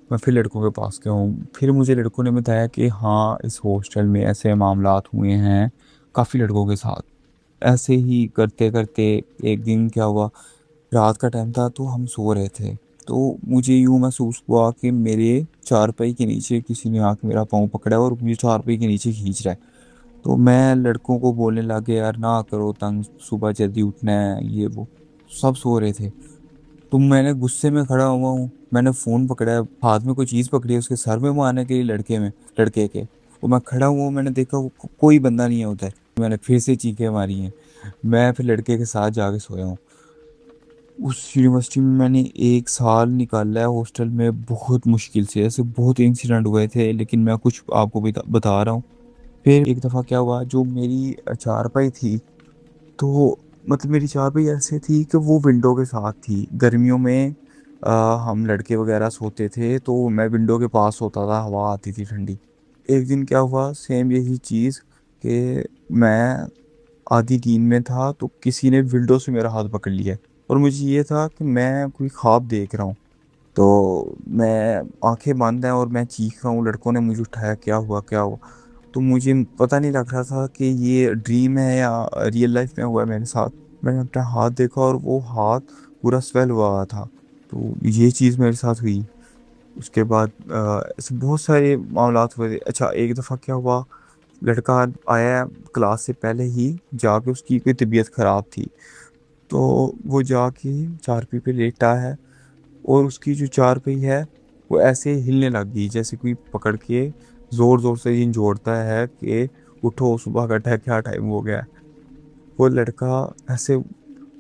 میں پھر لڑکوں کے پاس گیا ہوں. پھر مجھے لڑکوں نے بتایا کہ ہاں اس ہاسٹل میں ایسے معاملات ہوئے ہیں کافی لڑکوں کے ساتھ. ایسے ہی کرتے کرتے ایک دن کیا ہوا، رات کا ٹائم تھا تو ہم سو رہے تھے. تو مجھے یوں محسوس ہوا کہ میرے چارپائی کے نیچے کسی نے آ کے میرا پاؤں پکڑا ہے اور مجھے چارپائی کے نیچے کھینچ رہا ہے. تو میں لڑکوں کو بولنے لگے یار نہ کرو تنگ، صبح جلدی اٹھنا ہے یہ وہ. سب سو رہے تھے. تو میں نے غصے میں کھڑا ہوا ہوں. میں نے فون پکڑا ہے، ہاتھ میں کوئی چیز پکڑی ہے اس کے سر میں مارنے کے لیے لڑکے کے. وہ میں کھڑا ہوا ہوں، میں نے دیکھا کوئی بندہ نہیں ہے ادھر. میں نے پھر سے چیخیں ماری ہیں. میں پھر لڑکے کے ساتھ جا کے سویا ہوں. اس یونیورسٹی میں میں نے 1 سال نکالا ہے ہاسٹل میں بہت مشکل سے. ایسے بہت انسیڈنٹ ہوئے تھے لیکن میں کچھ آپ کو بتا رہا ہوں. پھر ایک دفعہ کیا ہوا، جو میری چارپائی تھی تو مطلب میری چارپائی ایسے تھی کہ وہ ونڈو کے ساتھ تھی. گرمیوں میں ہم لڑکے وغیرہ سوتے تھے تو میں ونڈو کے پاس سوتا تھا، ہوا آتی تھی ٹھنڈی. ایک دن کیا ہوا سیم یہی چیز کہ میں آدھی نیند میں تھا تو کسی نے ونڈو سے میرا ہاتھ پکڑ لیا اور مجھے یہ تھا کہ میں کوئی خواب دیکھ رہا ہوں. تو میں آنکھیں بند ہیں اور میں چیخ رہا ہوں. لڑکوں نے مجھے اٹھایا، کیا ہوا کیا ہوا. تو مجھے پتہ نہیں لگ رہا تھا کہ یہ ڈریم ہے یا ریئل لائف میں ہوا ہے میرے ساتھ. میں نے اپنا ہاتھ دیکھا اور وہ ہاتھ پورا سویل ہوا تھا. تو یہ چیز میرے ساتھ ہوئی. اس کے بعد ایسے بہت سارے معاملات ہوئے تھے. اچھا ایک دفعہ کیا ہوا، لڑکا آیا کلاس سے پہلے ہی جا کے، اس کی کوئی طبیعت خراب تھی تو وہ جا کے چارپائی پہ لیٹا ہے اور اس کی جو چارپائی ہے وہ ایسے ہلنے لگ گئی جیسے کوئی پکڑ کے زور زور سے جھنجھوڑتا ہے کہ اٹھو صبح کا کیا ٹائم ہو گیا ہے. وہ لڑکا ایسے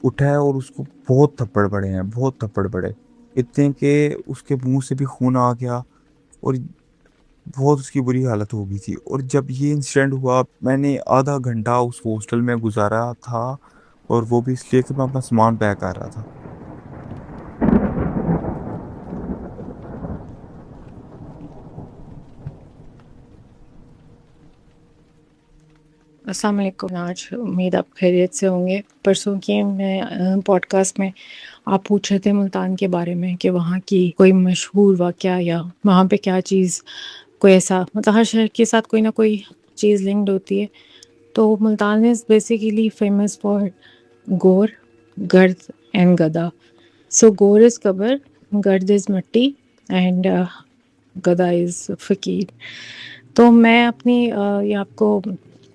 اٹھا ہے اور اس کو بہت تھپڑ پڑے ہیں، بہت تھپڑ پڑے، اتنے کہ اس کے منہ سے بھی خون آ گیا اور بہت اس کی بری حالت ہو گئی تھی. اور جب یہ انسیڈنٹ ہوا میں نے آدھا گھنٹہ اس ہاسٹل میں گزارا تھا اور وہ بھی اس لیے کہ میں اپنا سامان پیک کر رہا تھا. السلام علیکم. آج امید آپ خیریت سے ہوں گے. پرسوں کی میں پوڈ کاسٹ میں آپ پوچھ رہے تھے ملتان کے بارے میں کہ وہاں کی کوئی مشہور واقعہ یا وہاں پہ کیا چیز، کوئی ایسا مطلب ہر شہر کے ساتھ کوئی نہ کوئی چیز لنکڈ ہوتی ہے. تو Multan is basically famous for گور، گرد اینڈ گدا. سو گور از قبر، گرد از مٹی اینڈ گدا از فقیر. تو میں اپنی یہ آپ کو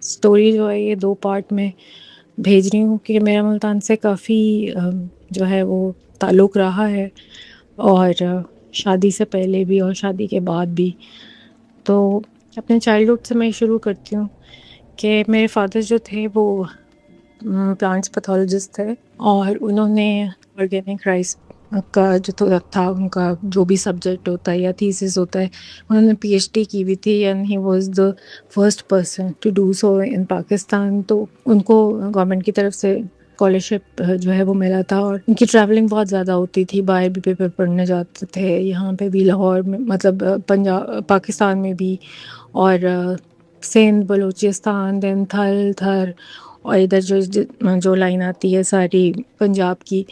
اسٹوری جو ہے یہ 2 پارٹ میں بھیج رہی ہوں کہ میرا ملتان سے کافی جو ہے وہ تعلق رہا ہے، اور شادی سے پہلے بھی اور شادی کے بعد بھی. تو اپنے چائلڈہڈ سے میں شروع کرتی ہوں کہ میرے فادر جو تھے وہ پلانٹس پیتھولوجسٹ تھے، اور انہوں نے آرگینک رائس کا جو تھا ان کا جو بھی سبجیکٹ ہوتا ہے یا تھیسس ہوتا ہے، انہوں نے پی ایچ ڈی کی ہوئی تھی and he was the first person to do so in Pakistan. تو ان کو گورنمنٹ کی طرف سے اسکالرشپ جو ہے وہ ملا تھا، اور ان کی ٹریولنگ بہت زیادہ ہوتی تھی. باہر بھی پیپر پڑھنے جاتے تھے، یہاں پہ بھی لاہور میں مطلب پنجاب پاکستان میں بھی، اور سندھ بلوچستان دین تھر اور ادھر جو لائن آتی ہے ساری پنجاب کی.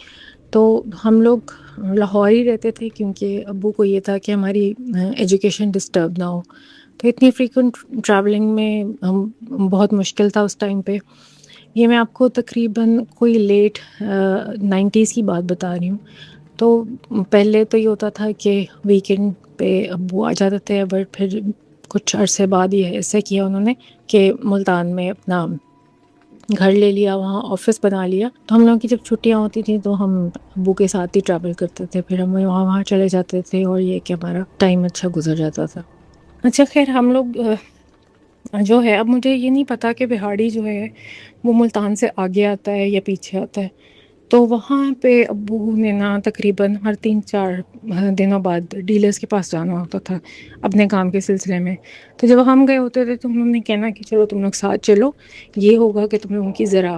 تو ہم لوگ لاہور ہی رہتے تھے کیونکہ ابو کو یہ تھا کہ ہماری ایجوکیشن ڈسٹرب نہ ہو. تو اتنی فریکوینٹ ٹریولنگ میں ہم بہت مشکل تھا اس ٹائم پہ. یہ میں آپ کو تقریباً کوئی لیٹ 90s کی بات بتا رہی ہوں. تو پہلے تو یہ ہوتا تھا کہ ویکینڈ پہ ابو آ جاتے تھے، بٹ پھر کچھ عرصے بعد یہ ایسے کیا انہوں نے کہ ملتان میں اپنا گھر لے لیا، وہاں آفس بنا لیا. تو ہم لوگوں کی جب چھٹیاں ہوتی تھیں تو ہم ابو کے ساتھ ہی ٹریول کرتے تھے، پھر ہم وہاں چلے جاتے تھے اور یہ کہ ہمارا ٹائم اچھا گزر جاتا تھا. اچھا خیر، ہم لوگ جو ہے، اب مجھے یہ نہیں پتا کہ بہاڑی جو ہے وہ ملتان سے آگے آتا ہے یا پیچھے آتا ہے. تو وہاں پہ ابو نے نا تقریباً ہر 3-4 دنوں بعد ڈیلرز کے پاس جانا ہوتا تھا اپنے کام کے سلسلے میں. تو جب ہم گئے ہوتے تھے تو انہوں نے کہنا کہ چلو تم لوگ ساتھ چلو، یہ ہوگا کہ تم لوگوں کی ذرا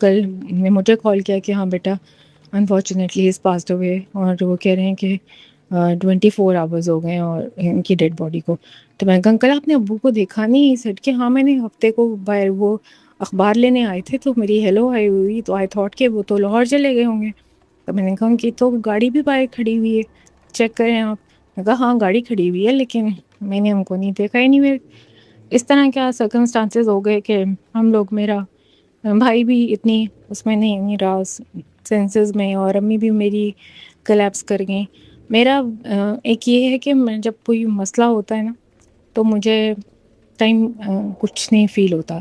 کل نے مجھے کال کیا کہ ہاں بیٹا انفارچونیٹلی از پاسڈ اوے، اور وہ کہہ رہے ہیں کہ 24 آورز ہو گئے ہیں اور ان کی ڈیڈ باڈی کو. تو میں کہا انکل آپ نے ابو کو دیکھا نہیں؟ سیٹ کہ ہاں میں نے ہفتے کو باہر وہ اخبار لینے آئے تھے تو میری ہیلو آئی ہوئی تو آئی تھاٹ کہ وہ تو لاہور چلے گئے ہوں گے. تو میں نے کہا کہ تو گاڑی بھی باہر کھڑی ہوئی ہے، چیک کریں آپ. میں کہا ہاں گاڑی کھڑی ہوئی ہے لیکن میں نے ان کو نہیں دیکھا. اینی وے اس طرح کیا سرکمسٹانسز ہو گئے کہ ہم لوگ، میرا بھائی بھی اتنی اس میں نہیں رہا سینسز میں، اور امی بھی میری کلیپس کر گئیں. میرا ایک یہ ہے کہ میں جب کوئی مسئلہ ہوتا ہے نا تو مجھے ٹائم کچھ نہیں فیل ہوتا،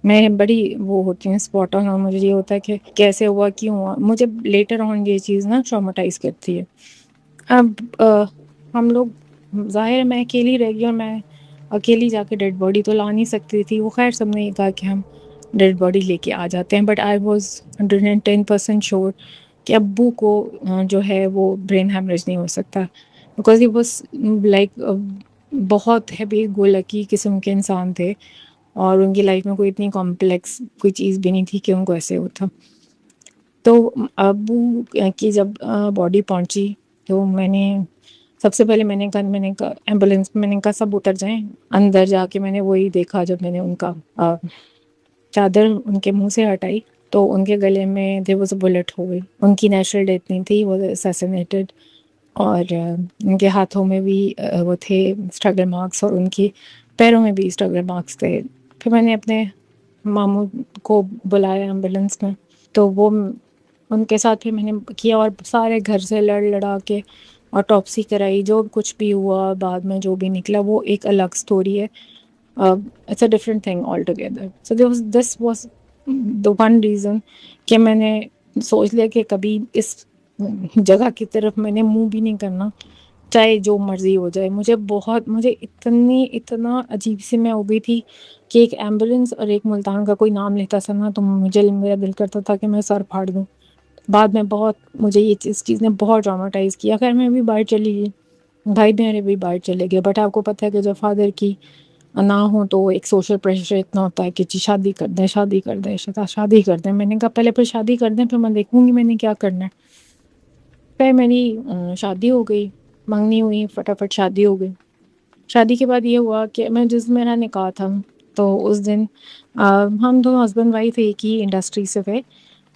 میں بڑی وہ ہوتی ہوں اسپاٹ آن، اور مجھے یہ ہوتا ہے کہ کیسے ہوا، کیوں ہوا. مجھے لیٹر آن یہ چیز نا ٹرامیٹائز کرتی ہے. اب ہم لوگ، ظاہر ہے میں اکیلی رہ گئی اور میں اکیلی جا کے ڈیڈ باڈی تو لا نہیں سکتی تھی. وہ خیر سب نے یہ کہا کہ ہم ڈیڈ باڈی لے کے آ جاتے ہیں، بٹ آئی واز 110% شیور کہ ابو کو جو ہے وہ برین ہیمریج نہیں ہو سکتا، بیکاز ہی واز لائک بہت ہیوی گو لکی قسم کے انسان تھے، اور ان کی لائف میں کوئی اتنی کمپلیکس کوئی چیز بھی نہیں تھی کہ ان کو ایسے ہوتا. تو ابو کی جب باڈی پہنچی تو میں نے سب سے پہلے میں نے کہا ایمبولینس میں، میں نے کہا سب اتر جائیں. اندر جا کے میں نے وہی دیکھا جب میں نے ان کا چادر ان کے منہ سے ہٹائی تو ان کے گلے میں there was a bullet hole. ان کی نیچرل ڈیتھ نہیں تھی، وہ اسیسینیٹڈ، اور ان کے ہاتھوں میں بھی وہ تھے اسٹرگل مارکس، اور ان کی پیروں میں بھی اسٹرگل مارکس تھے. پھر میں نے اپنے ماموں کو بلایا ایمبولینس میں، تو وہ ان کے ساتھ پھر میں نے کیا، اور سارے گھر سے لڑا کے آٹوپسی کرائی. جو کچھ بھی ہوا بعد میں جو بھی نکلا وہ ایک الگ سٹوری ہے. It's a different thing all together. So this was the one reason کہ میں نے سوچ لیا کہ کبھی اس جگہ کی طرف میں نے منہ بھی نہیں کرنا، چاہے جو مرضی ہو جائے. مجھے اتنا عجیب سی میں ہو گئی تھی کہ ایک ایمبولینس اور ایک ملتان کا کوئی نام لیتا سا نا تو میرا دل کرتا تھا کہ میں سر پھاڑ دوں. بعد میں مجھے اس چیز نے بہت ٹرامیٹائز کیا. خیر میں بھی باہر چلی گئی، بھائی میرے بھی باہر چلے گئے. بٹ آپ کو پتہ ہے کہ جب فادر کی نہ ہو تو ایک سوشل پریشر اتنا ہوتا ہے کہ جی شادی کر دیں، شادی کر دیں، شادی کر دیں. میں نے کہا پہلے پھر شادی کر دیں، پھر میں دیکھوں گی میں نے کیا کرنا ہے. پھر میری شادی ہو گئی، منگنی ہوئی، فٹافٹ شادی ہو گئی. شادی کے بعد یہ ہوا کہ میرا نکاح تھا تو اس دن ہم دونوں ہسبینڈ وائف ایک ہی انڈسٹری سے تھے،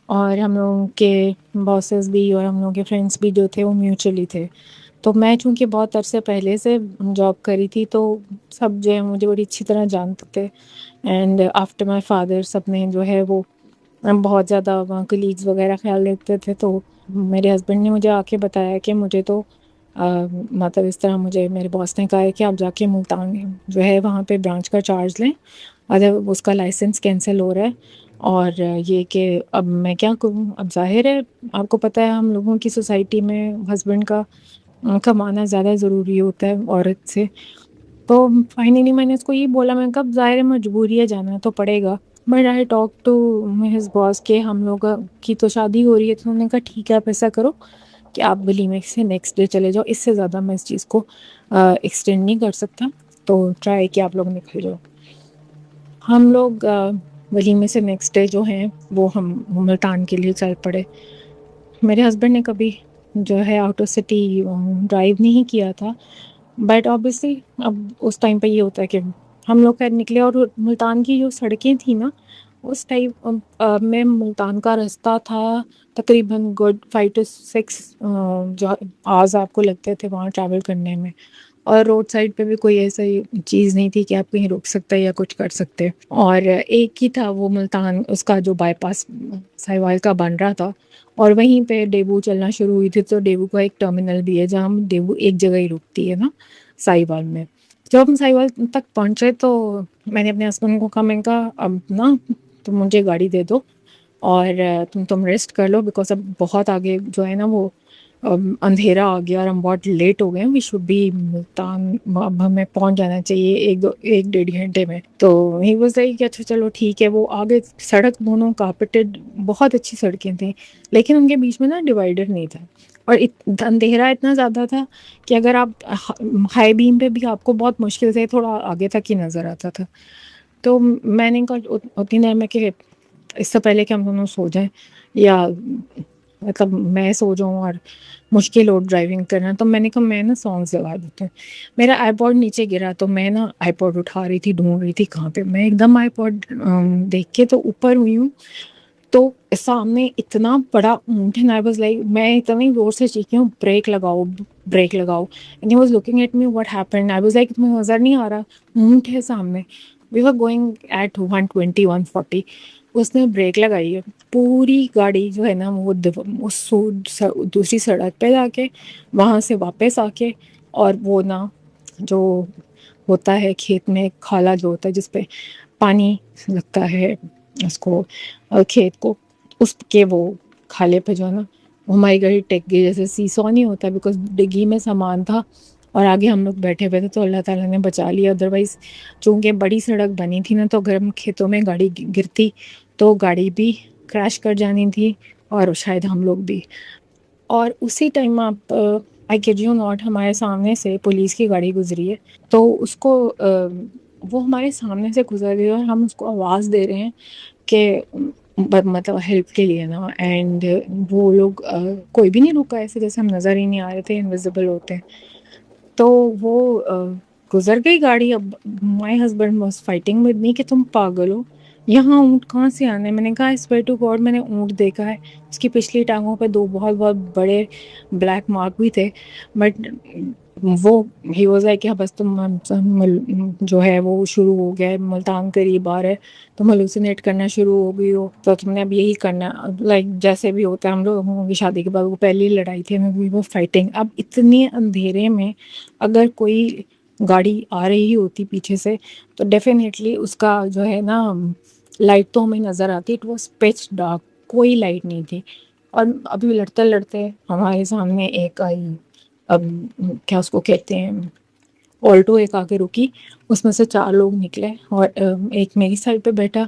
اور ہم لوگوں کے باسز بھی اور ہم لوگوں کے فرینڈس بھی جو تھے وہ میوچولی تھے. تو میں چونکہ بہت عرصے پہلے سے جاب کری تھی تو سب جو ہے مجھے بڑی اچھی طرح جانتے تھے. اینڈ آفٹر مائی فادر سب نے جو ہے وہ بہت زیادہ وہاں کلیگز وغیرہ خیال لیتے تھے. تو میرے ہسبینڈ نے مجھے آ کے بتایا کہ مجھے تو مطلب اس طرح مجھے میرے باس نے کہا ہے کہ آپ جا کے ملتان جو ہے وہاں پہ برانچ کا چارج لیں، ادر اس کا لائسنس کینسل ہو رہا ہے. اور یہ کہ اب میں کیا کروں. اب ظاہر ہے آپ کو پتہ ہے ہم لوگوں کی سوسائٹی میں ہسبینڈ کا کمانا زیادہ ضروری ہوتا ہے عورت سے. تو فائنلی میں نے اس کو یہ بولا، میں کب ظاہر ہے مجبوری ہے، جانا تو پڑے گا. But I talk to his boss کہ ہم لوگ کی تو شادی ہو رہی ہے. تو انہوں نے کہا ٹھیک ہے آپ ایسا کرو کہ آپ ولیمے سے نیکسٹ ڈے چلے جاؤ، اس سے زیادہ میں اس چیز کو ایکسٹینڈ نہیں کر سکتا، تو ٹرائی کہ آپ لوگ نکل جاؤ. ہم لوگ ولیمے سے نیکسٹ ڈے جو ہیں وہ ہم ملتان کے لیے چل پڑے. میرے ہسبینڈ نے کبھی جو ہے آؤٹ آف سٹی ڈرائیو نہیں کیا تھا، بٹ آبویسلی اب اس ٹائم پہ یہ ہوتا ہے کہ ہم لوگ خیر نکلے. اور ملتان کی جو سڑکیں تھیں نا اس ٹائم میں، ملتان کا رستہ تھا تقریباً گڈ 5 to 6 جو آورز آپ کو لگتے تھے وہاں ٹریول کرنے میں. اور روڈ سائڈ پہ بھی کوئی ایسی چیز نہیں تھی کہ آپ کہیں رک سکتے یا کچھ کر سکتے. اور ایک ہی تھا وہ ملتان، اس کا جو بائی پاس ساہیوال کا بن رہا تھا، اور وہیں پہ ڈیبو چلنا شروع ہوئی تھی. تو ڈیبو کا ایک ٹرمینل بھی ہے جہاں ڈیبو ایک جگہ ہی رکتی ہے نا ساہیوال میں. جب ہم ساہیوال تک پہنچے تو میں نے اپنے ہسبینڈ کو کہا، میں نے کہا اب نا تم مجھے گاڑی دے دو اور تم ریسٹ کر لو، بیکاز اب بہت آگے جو ہے نا وہ اندھیرا آ گیا اور ہم بہت لیٹ ہو گئے. وی شوڈ بی ملتان، اب ہمیں پہنچ جانا چاہیے 1-1.5 گھنٹے میں. تو ہی واز لائک کہ اچھا چلو ٹھیک ہے. وہ آگے سڑک دونوں کارپیٹڈ بہت اچھی سڑکیں تھیں، لیکن ان کے بیچ میں نا ڈیوائڈر نہیں تھا، اور اندھیرا اتنا زیادہ تھا کہ اگر آپ ہائی بیم پہ بھی آپ کو بہت مشکل سے تھوڑا آگے تک ہی نظر آتا تھا. تو میں نے کہا اتنی دیر میں کہ اس سے پہلے کہ ہم دونوں سو جائیں یا مطلب میں سو جاؤں اور مشکل ہو ڈرائیونگ کرنا، تو میں نے کہا میں نا سانگس لگا دیتی ہوں. میرا آئی پوڈ نیچے گرا تو میں نا آئی پوڈ اٹھا رہی تھی، ڈھونڈ رہی تھی کہاں پہ. میں ایک دم آئی پوڈ دیکھ کے تو اوپر ہوئی ہوں، تو سامنے اتنا بڑا اونٹ ہے. آئی واز لائک، میں اتنی زور سے چیخی ہوں بریک لگاؤ بریک لگاؤ. And he was looking at me what happen. I was like تمہیں نظر نہیں آ رہا اونٹ ہے سامنے. وی ور گوئنگ ایٹ 120 140. اس نے بریک لگائی ہے، پوری گاڑی جو ہے نا وہ دوسری سڑک پہ جا کے وہاں سے واپس آ کے، اور وہ نا جو ہوتا ہے کھیت میں کھالا جو ہوتا ہے جس پہ پانی لگتا ہے اس کو کھیت کو، اس کے وہ کھالے پہ جو ہے نا وہ ہماری گاڑی ٹیک گئی. جیسے سیسو نہیں ہوتا بیکاز ڈگی میں سامان تھا اور آگے ہم لوگ بیٹھے ہوئے تھے، تو اللہ تعالیٰ نے بچا لیا. ادروائز چونکہ بڑی سڑک بنی تھی نا، تو اگر ہم کھیتوں میں گاڑی گرتی تو گاڑی بھی کریش کر جانی تھی اور شاید ہم لوگ بھی. اور اسی ٹائم آپ آئی کیڈ یو ناٹ، ہمارے سامنے سے پولیس کی گاڑی گزری ہے، تو اس کو وہ ہمارے سامنے سے گزر رہی ہے اور ہم اس کو آواز دے رہے ہیں کہ مطلب ہیلپ کے لیے نا. اینڈ وہ لوگ کوئی بھی نہیں رکا، ایسے جیسے ہم نظر ہی نہیں آ رہے تھے، انویزیبل ہوتے ہیں. تو وہ گزر گئی گاڑی. اب my husband was fighting with me کہ تم پاگل ہو، یہاں اونٹ کہاں سے آنے. میں نے کہا آئی سویئر ٹو گاڈ میں نے اونٹ دیکھا ہے، اس کی پچھلی ٹانگوں پہ 2 بہت بہت بڑے بلیک مارک بھی تھے. بٹ وہ ہی واز لائک کہ بس تم جو ہے وہ شروع ہو گیا ہے، ملتان قریب آ رہے، تم ہلوسینیٹ کرنا شروع ہو گئی ہو، تو تم نے اب یہی کرنا. لائک جیسے بھی ہوتا ہے، ہم لوگوں کی شادی کے بعد وہ پہلی لڑائی تھی، وہ فائٹنگ. اب اتنے اندھیرے میں اگر کوئی گاڑی آ رہی ہوتی پیچھے سے تو ڈیفینیٹلی اس کا جو ہے نا لائٹ تو ہمیں نظر آتی. اٹ واز پچ ڈارک، کوئی لائٹ نہیں تھی. اور ابھی لڑتے لڑتے ہمارے سامنے ایک آئی، اب کیا اس کو کہتے ہیں، آلٹو ایک آگے رکی. اس میں سے 4 لوگ نکلے اور ایک میری سائڈ پہ بیٹھا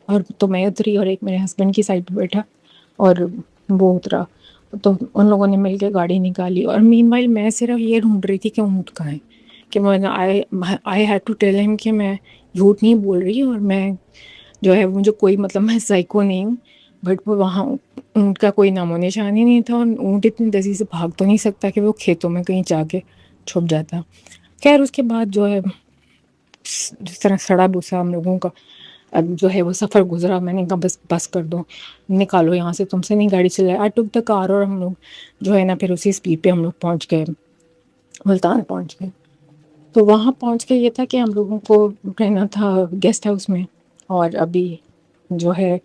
اور تو میں اتری، اور ایک میرے ہسبینڈ کی سائڈ پہ بیٹھا اور وہ اترا. تو ان لوگوں نے مل کے گاڑی نکالی. اور مین وائل میں صرف یہ ڈھونڈ رہی تھی کہ اونٹ کہاں ہے، کہ میں آئی ہیڈ ٹو ٹیل ہم کہ میں جھوٹ نہیں بول رہی، اور میں جو ہے مجھے کوئی مطلب میں سائیکو نہیں ہوں. بٹ وہ وہاں اونٹ کا کوئی نام و نشان ہی نہیں تھا، اور اونٹ اتنی تیزی سے بھاگ تو نہیں سکتا کہ وہ کھیتوں میں کہیں جا کے چھپ جاتا. خیر اس کے بعد جو ہے جس طرح سڑا بوسا ہم لوگوں کا اب جو ہے وہ سفر گزرا. میں نے کہا بس کر دو، نکالو یہاں سے، تم سے نہیں گاڑی چلائے. آئی ٹک دا کار، اور ہم لوگ جو ہے نا پھر اسی اسپیڈ پہ ہم لوگ پہنچ گئے، ملتان پہنچ گئے. تو وہاں پہنچ کے یہ تھا کہ ہم لوگوں کو رہنا تھا گیسٹ ہاؤس میں، اور ابھی جو ہے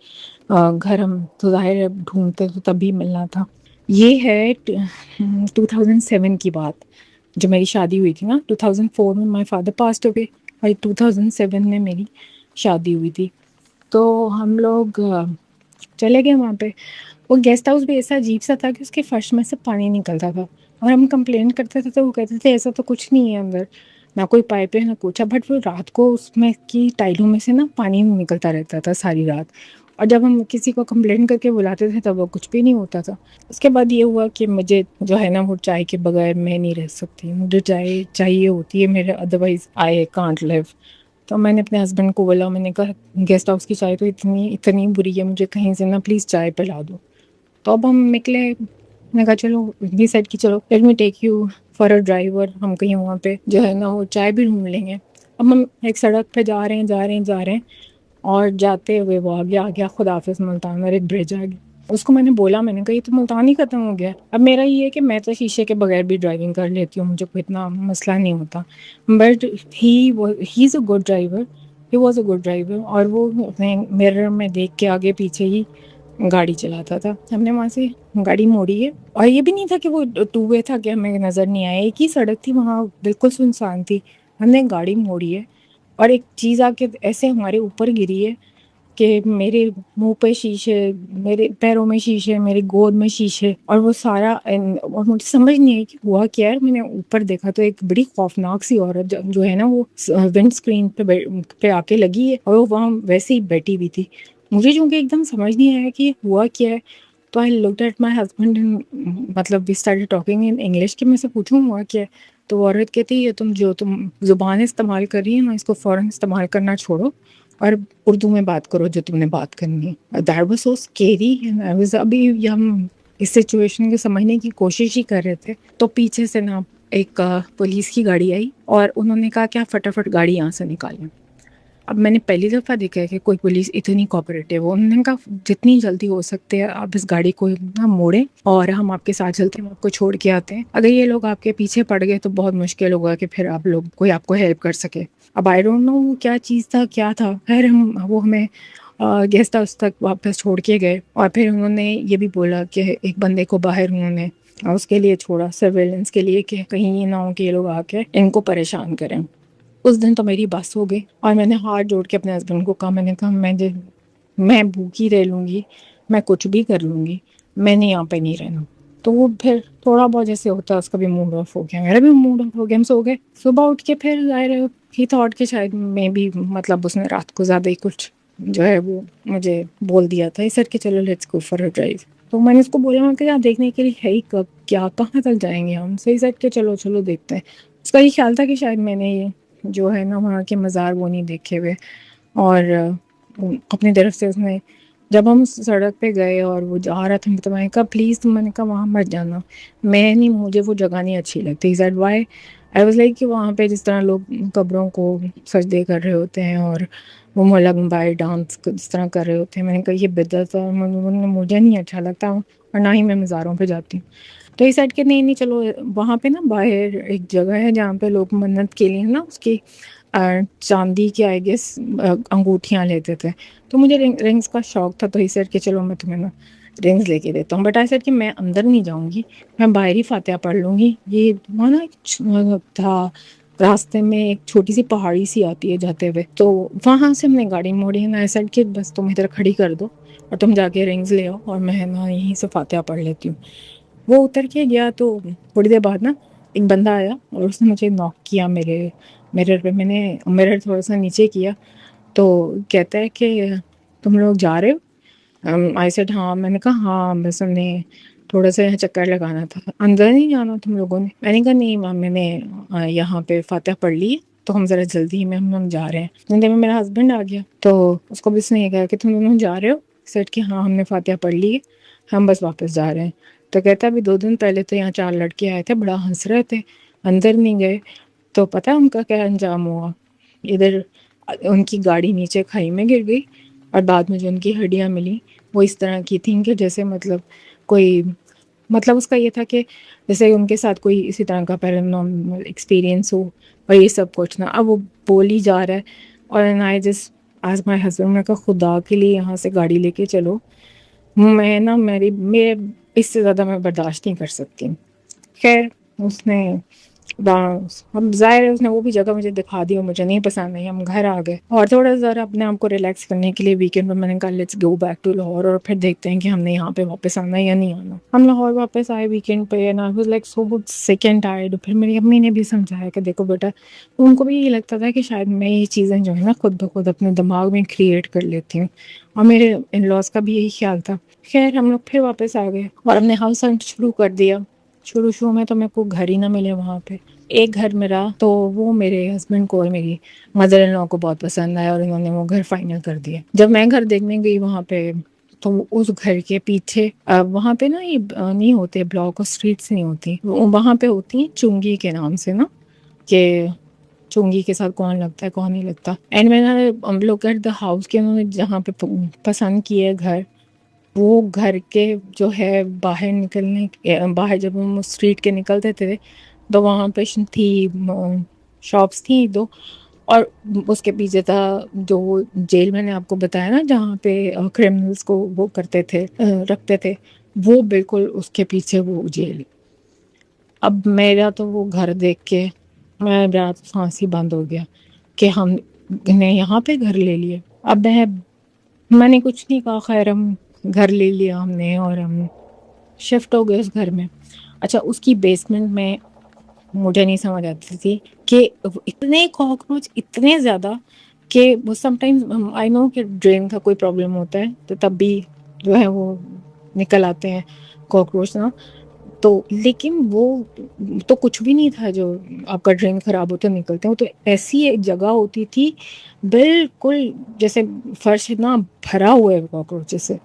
گھر ہم تو ظاہر ہے ڈھونڈتے تو تبھی ملنا تھا. یہ ہے 2007 کی بات، جو میری شادی ہوئی تھی نا. 2004 میں مائی فادر پاسڈ اوے، اور 2007 میں میری شادی ہوئی تھی. تو ہم لوگ چلے گئے وہاں پہ. وہ گیسٹ ہاؤس بھی ایسا عجیب سا تھا کہ اس کے فرش میں سے پانی نکلتا تھا، اور ہم کمپلین کرتے تھے تو وہ کہتے تھے ایسا تو کچھ نہیں ہے اندر، نہ کوئی پائپ ہے نہ کچھ ہے. بٹ وہ رات کو اس میں کی ٹائلوں میں سے نا پانی نکلتا رہتا تھا ساری رات، اور جب ہم کسی کو کمپلین کر کے بلاتے تھے تب وہ کچھ بھی نہیں ہوتا تھا. اس کے بعد یہ ہوا کہ مجھے جو ہے نا وہ چائے کے بغیر میں نہیں رہ سکتی، مجھے چائے چاہیے ہوتی ہے میرے، ادروائز آئی کانٹ لیو. تو میں نے اپنے ہسبینڈ کو بولا، میں نے کہا گیسٹ ہاؤس کی چائے تو اتنی بری ہے، مجھے کہیں سے نا پلیز چائے پلا دو. تو اب ہم نکلے، میں نے کہا چلو بھی سیٹ کی، چلو let me take you for a drive, اور ہم کہیں وہاں پہ جو ہے نا وہ چائے بھی ڈھونڈ لیں گے. اب ہم ایک سڑک پہ جا رہے ہیں اور جاتے ہوئے وہ آ گیا خدا حافظ ملتان، اور ایک برج آ گیا. اس کو میں نے بولا، میں نے کہا یہ تو ملتان ہی ختم ہو گیا. اب میرا یہ ہے کہ میں تو شیشے کے بغیر بھی ڈرائیونگ کر لیتی ہوں، مجھے کوئی اتنا مسئلہ نہیں ہوتا. But he is a good driver, he was a good driver, اور وہ میرر میں دیکھ کے آگے پیچھے ہی گاڑی چلاتا تھا. ہم نے وہاں سے گاڑی موڑی ہے، اور یہ بھی نہیں تھا کہ وہ 2 وے تھا کہ ہمیں نظر نہیں آیا، ایک ہی سڑک تھی وہاں، بالکل سنسان تھی. ہم نے گاڑی موڑی ہے، اور ایک چیز آ کے ایسے ہمارے اوپر گری ہے کہ میرے منہ پہ شیشے، میرے پیروں میں شیشے، میری گود میں شیشے، اور وہ سارا، اور مجھے سمجھ نہیں آئی کہ ہوا کیا ہے. میں نے اوپر دیکھا تو ایک بڑی خوفناک سی عورت جو ہے نا وہ ونڈ اسکرین پہ آ کے لگی ہے، اور وہ وہاں ویسے ہی بیٹھی ہوئی تھی. مجھے چونکہ ایک دم سمجھ نہیں آیا کہ ہوا کیا ہے، تو I looked at my husband, مطلب we started talking in English, کہ میں سے پوچھوں ہوا کیا ہے. تو وہ عورت کہتی ہے تم زبان استعمال کر رہی ہے نا، اس کو فوراً استعمال کرنا چھوڑو اور اردو میں بات کرو جو تم نے بات کرنی ہے. That was so scary. ابھی ہم اس سچویشن کو سمجھنے کی کوشش ہی کر رہے تھے تو پیچھے سے نا ایک پولیس کی گاڑی آئی اور انہوں نے کہا کہ آپ فٹافٹ گاڑی یہاں سے نکالیں. اب میں نے پہلی دفعہ دیکھا ہے کہ کوئی پولیس اتنی کوآپریٹیو. انہوں نے کہا جتنی جلدی ہو سکتے ہیں آپ اس گاڑی کو نا موڑیں اور ہم آپ کے ساتھ چلتے ہیں, آپ کو چھوڑ کے آتے ہیں. اگر یہ لوگ آپ کے پیچھے پڑ گئے تو بہت مشکل ہوگا کہ پھر آپ لوگ کوئی آپ کو ہیلپ کر سکے. اب آئی ڈونٹ نو وہ کیا چیز تھا کیا تھا. خیر وہ ہمیں گیسٹ ہاؤس تک واپس چھوڑ کے گئے اور پھر انہوں نے یہ بھی بولا کہ ایک بندے کو باہر انہوں نے اس کے لیے چھوڑا سرویلنس کے لیے کہ کہیں یہ نہ ہو کہ یہ لوگ آ کے ان کو پریشان کریں. اس دن تو میری بس ہو گئی اور میں نے ہاتھ جوڑ کے اپنے ہسبینڈ کو کہا, میں نے کہا میں بھوکی رہ لوں گی, میں کچھ بھی کر لوں گی, میں نے یہاں پہ نہیں رہنا. تو وہ پھر تھوڑا بہت جیسے ہوتا ہے اس کا بھی موڈ آف ہو گیا, میرا بھی موڈ آف ہو گیا. ہم سو گئے. صبح اٹھ کے پھر ظاہر ہی تھاٹ کہ شاید میں بھی مطلب اس نے رات کو زیادہ ہی کچھ جو ہے وہ مجھے بول دیا تھا. اس سر کہ چلو let's go for a drive. تو میں نے اس کو بولا میں کہ یار دیکھنے کے لیے ہے ہی کب کیا کہاں تک جائیں گے ہم. صحیح سیٹ کہ چلو دیکھتے ہیں. اس کا یہ خیال تھا کہ شاید میں نے جو ہے نا وہاں کے مزار وہ نہیں دیکھے ہوئے, اور اپنی طرف سے اس نے جب ہم سڑک پہ گئے اور وہ جا رہا تھا تو میں نے کہا پلیز میں نے کہا وہاں مت جانا, مجھے وہ جگہ نہیں اچھی لگتی. That why I was like کہ وہاں پہ جس طرح لوگ قبروں کو سجدے کر رہے ہوتے ہیں اور وہ ملنگ بائی ڈانس جس طرح کر رہے ہوتے ہیں, میں نے کہا یہ بدعت ہے, مجھے نہیں اچھا لگتا اور نہ ہی میں مزاروں پہ جاتی ہوں. تو یہ سائڈ کہ نہیں چلو وہاں پہ نا باہر ایک جگہ ہے جہاں پہ لوگ منت کے لیے نا اس کی چاندی کی آئی گیس انگوٹھیاں لیتے تھے. تو مجھے رنگس کا شوق تھا تو ہی سیٹ کہ چلو میں تمہیں نا رنگس لے کے دیتا ہوں. بٹ آئی سیٹ کہ میں اندر نہیں جاؤں گی, میں باہر ہی فاتحہ پڑھ لوں گی. یہ وہاں نا تھا راستے میں ایک چھوٹی سی پہاڑی سی آتی ہے جاتے ہوئے, تو وہاں سے ہم نے گاڑی موڑی نا. آئی سیٹ کہ بس تم ادھر کھڑی کر دو اور تم جا کے رنگس لے آؤ اور میں نا یہیں سے فاتحہ پڑھ لیتی ہوں. وہ اتر کے گیا تو تھوڑی دیر بعد نا ایک بندہ آیا اور اس نے مجھے ناک کیا میرے میرر پہ. میں نے میرر تھوڑا سا نیچے کیا تو کہتا ہے کہ تم لوگ جا رہے ہو. آئی سیڈ ہاں. میں نے کہا ہاں بس ہم نے تھوڑا سا چکر لگانا تھا, اندر نہیں جانا تم لوگوں نے. میں نے کہا نہیں میم میں نے یہاں پہ فاتحہ پڑھ لی تو ہم ذرا جلدی میں ہم جا رہے ہیں. میں میرا ہسبینڈ آ گیا تو اس کو بھی اس نے یہ کہا کہ تم دونوں جا رہے ہو. سیٹ کہ ہاں ہم نے فاتحہ پڑھ لی ہے, ہم بس واپس جا رہے ہیں. تو کہتا ابھی 2 دن پہلے تو یہاں 4 لڑکے آئے تھے, بڑا ہنس رہے تھے, اندر نہیں گئے. تو پتہ ان کا کیا انجام ہوا, ادھر ان کی گاڑی نیچے کھائی میں گر گئی اور بعد میں جو ان کی ہڈیاں ملی وہ اس طرح کی تھیں کہ جیسے مطلب کوئی مطلب اس کا یہ تھا کہ جیسے ان کے ساتھ کوئی اسی طرح کا پیرانارمل ایکسپیرینس ہو اور یہ سب کچھ نا. اب وہ بول ہی جا رہا ہے اور آئی جسٹ آج مائی ہسبینڈ نے کہا خدا کے لیے یہاں سے گاڑی لے کے چلو, میں نا میرے اس سے زیادہ میں برداشت نہیں کر سکتی. خیر اس نے ہم ظاہر ہے اس نے وہ بھی جگہ مجھے دکھا دی اور مجھے نہیں پسند آئی. ہم گھر آ گئے اور تھوڑا ذرا اپنے آپ کو ریلیکس کرنے کے لیے ویکینڈ پر میں نے کہا let's go back to Lahore اور پھر دیکھتے ہیں کہ ہم نے یہاں پہ واپس آنا ہے یا نہیں آنا. ہم لاہور واپس آئے ویکینڈ پہ and I was like so سک اینڈ ٹائرڈ. پھر میری امی نے بھی سمجھایا کہ دیکھو بیٹا, ان کو بھی یہ لگتا تھا کہ شاید میں یہ چیزیں جو ہے نا خود بخود اپنے دماغ میں کریٹ کر لیتی ہوں اور میرے ان لاس کا بھی یہی خیال تھا. خیر ہم لوگ پھر واپس آ گئے اور ہم نے ہاؤس ہنٹ شروع کر دیا. شروع میں تو میرے کو گھر ہی نہ ملے وہاں پہ. ایک گھر میرا تو وہ میرے ہسبینڈ کو اور میری مدر ان لا کو بہت پسند آیا اور انہوں نے وہ گھر فائنل کر دیا. جب میں گھر دیکھنے گئی وہاں پہ تو اس گھر کے پیچھے وہاں پہ نا یہ نہیں ہوتے بلاک اور اسٹریٹس نہیں ہوتی, وہاں پہ ہوتی ہیں چنگی کے نام سے نا, کہ چنگی کے ساتھ کون لگتا ہے کون نہیں لگتا. اینڈ میں نے لوک ایٹ دا ہاؤس کے انہوں نے جہاں پہ پسند کیے گھر, وہ گھر کے جو ہے باہر جب ہم اسٹریٹ کے نکلتے تھے تو وہاں پہ تھی شاپس تھیں 2 اور اس کے پیچھے تھا جو جیل میں نے آپ کو بتایا نا جہاں پہ کرمنلز کو وہ کرتے تھے رکھتے تھے, وہ بالکل اس کے پیچھے وہ جیل. اب میرا تو وہ گھر دیکھ کے میرا پھانسی بند ہو گیا کہ ہم نے یہاں پہ گھر لے لیے. اب میں نے کچھ نہیں کہا, خیر ہم گھر لے لیا ہم نے اور ہم شفٹ ہو گئے اس گھر میں. اچھا اس کی بیسمنٹ میں مجھے نہیں سمجھ آتی تھی کہ اتنے کاکروچ اتنے زیادہ کہ وہ سم ٹائمز آئی نو کہ ڈرین کا کوئی پرابلم ہوتا ہے تو تب بھی جو ہے وہ نکل آتے ہیں کاکروچ نا. تو لیکن وہ تو کچھ بھی نہیں تھا جو آپ کا ڈرین خراب ہوتے نکلتے ہیں، وہ تو ایسی ایک جگہ ہوتی تھی بالکل جیسے فرش اتنا بھرا ہوا ہے کاکروچز سے.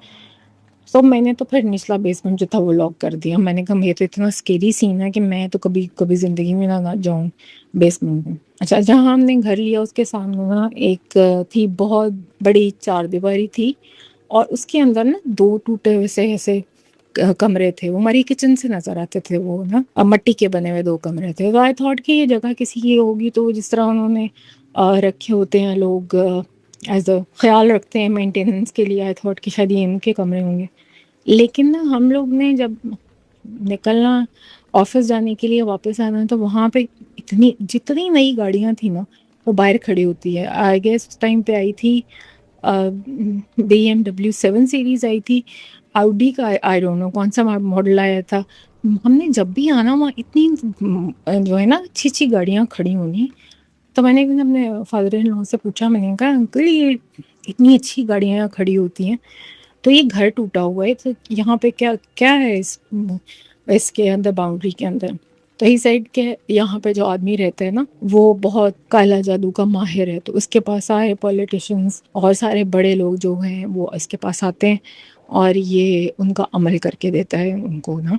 تو میں نے تو پھر نچلا بیسمنٹ جو تھا وہ لاک کر دیا. میں نے کہا یہ تو اتنا اسکیری سین ہے کہ میں تو کبھی زندگی میں نہ جاؤں بیسمنٹ میں. اچھا، جہاں ہم نے گھر لیا اس کے سامنے نا ایک تھی بہت بڑی 4 دیواری تھی، اور اس کے اندر نا 2 ٹوٹے ہوئے سے ایسے کمرے تھے. وہ ہماری کچن سے نظر آتے تھے، وہ نا مٹی کے بنے ہوئے 2 کمرے تھے. تو آئی تھاٹ کہ یہ جگہ کسی کی ہوگی، تو جس طرح انہوں نے رکھے ہوتے ہیں لوگ ایز اے خیال رکھتے ہیں مینٹیننس کے لیے، آئی تھاٹ کہ شاید یہ ان کے کمرے ہوں گے. لیکن نا ہم لوگ نے جب نکلنا آفس جانے کے لیے واپس آنا تو وہاں پہ جتنی نئی گاڑیاں تھیں نا وہ باہر کھڑی ہوتی ہے. آئی گیس اس ٹائم پہ آئی تھی BMW 7 سیریز آئی تھی، آؤڈی کا آئی ڈونٹ نو کون سا ماڈل آیا تھا. ہم نے جب بھی آنا وہاں اتنی جو ہے نا اچھی اچھی گاڑیاں کھڑی ہونی. تو میں نے ایک دن اپنے فادر ان لا سے پوچھا، میں نے کہا انکل یہ اتنی اچھی گاڑیاں کھڑی ہوتی ہیں تو یہ گھر ٹوٹا ہوا ہے، تو یہاں پہ کیا ہے اس کے اندر باؤنڈری کے اندر. تو ہی سائڈ کے یہاں پہ جو آدمی رہتا ہے نا وہ بہت کالا جادو کا ماہر ہے، تو اس کے پاس سارے پولیٹیشنز اور سارے بڑے لوگ جو ہیں وہ اس کے پاس آتے ہیں اور یہ ان کا عمل کر کے دیتا ہے ان کو نا.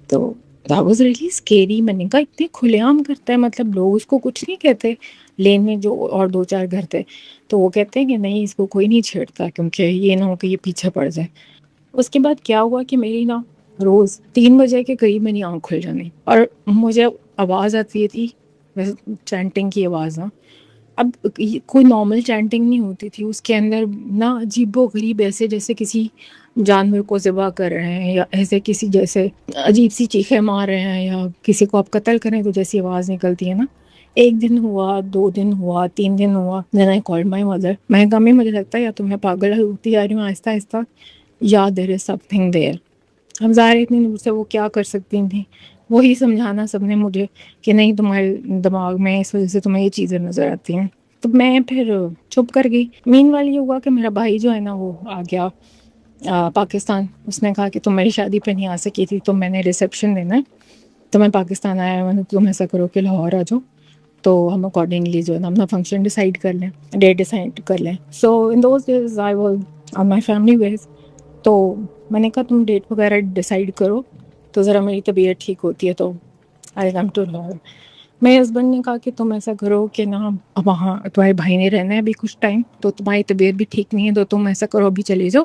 تو that was really scary. میں نے کہا اتنے کھلے عام کرتا ہے، مطلب لوگ اس کو کچھ نہیں کہتے. لین میں جو اور 2-4 گھر تھے تو وہ کہتے ہیں کہ نہیں اس کو کوئی نہیں چھیڑتا کیونکہ یہ نہ ہو کہ یہ پیچھے پڑ جائے. اس کے بعد کیا ہوا کہ میری نا روز 3 بجے کے قریب میری آنکھ کھل جانی اور مجھے آواز آتی تھی چینٹنگ کی آواز نا. اب کوئی نارمل چینٹنگ نہیں ہوتی تھی، اس کے اندر نا عجیب و غریب ایسے جیسے کسی جانور کو ذبح کر رہے ہیں یا ایسے کسی جیسے عجیب سی چیخیں مار رہے ہیں یا کسی کو آپ قتل کریں تو جیسی آواز نکلتی ہے نا. 1 دن ہوا، 2 دن ہوا، 3 دن ہوا. دین آئی کالڈ مائی مدر. میں کہا مجھے لگتا ہے یا تو میں پاگل ہوتی جا رہی ہوں آہستہ آہستہ یا دیر از سم تھنگ دیر. ہم ظاہر اتنی دور سے وہ کیا کر سکتی تھیں، وہی سمجھانا سب نے مجھے کہ نہیں تمہارے دماغ میں اس وجہ سے تمہیں یہ چیزیں نظر آتی ہیں. تو میں پھر چپ کر گئی. مین والی یہ ہوا کہ میرا بھائی جو ہے نا وہ آ گیا پاکستان. اس نے کہا کہ تم میری شادی پہ نہیں آ سکی تھی تو میں نے ریسیپشن دینا ہے تو میں پاکستان آیا. میں نے تم ایسا کرو کہ لاہور آ جاؤ تو ہم اکارڈنگلی جو ہے نا اپنا فنکشن ڈیسائیڈ کر لیں، ڈیٹ ڈیسائیڈ کر لیں. So in those days I was on my family ways. تو میں نے کہا تم ڈیٹ وغیرہ ڈیسائیڈ کرو تو ذرا میری طبیعت ٹھیک ہوتی ہے تو آئی کم ٹو لاہور. میرے ہسبینڈ نے کہا کہ تم ایسا کرو کہ نا وہاں تمہارے بھائی نے رہنا ہے ابھی کچھ ٹائم تو تمہاری طبیعت بھی ٹھیک نہیں ہے تو تم ایسا کرو ابھی چلے جاؤ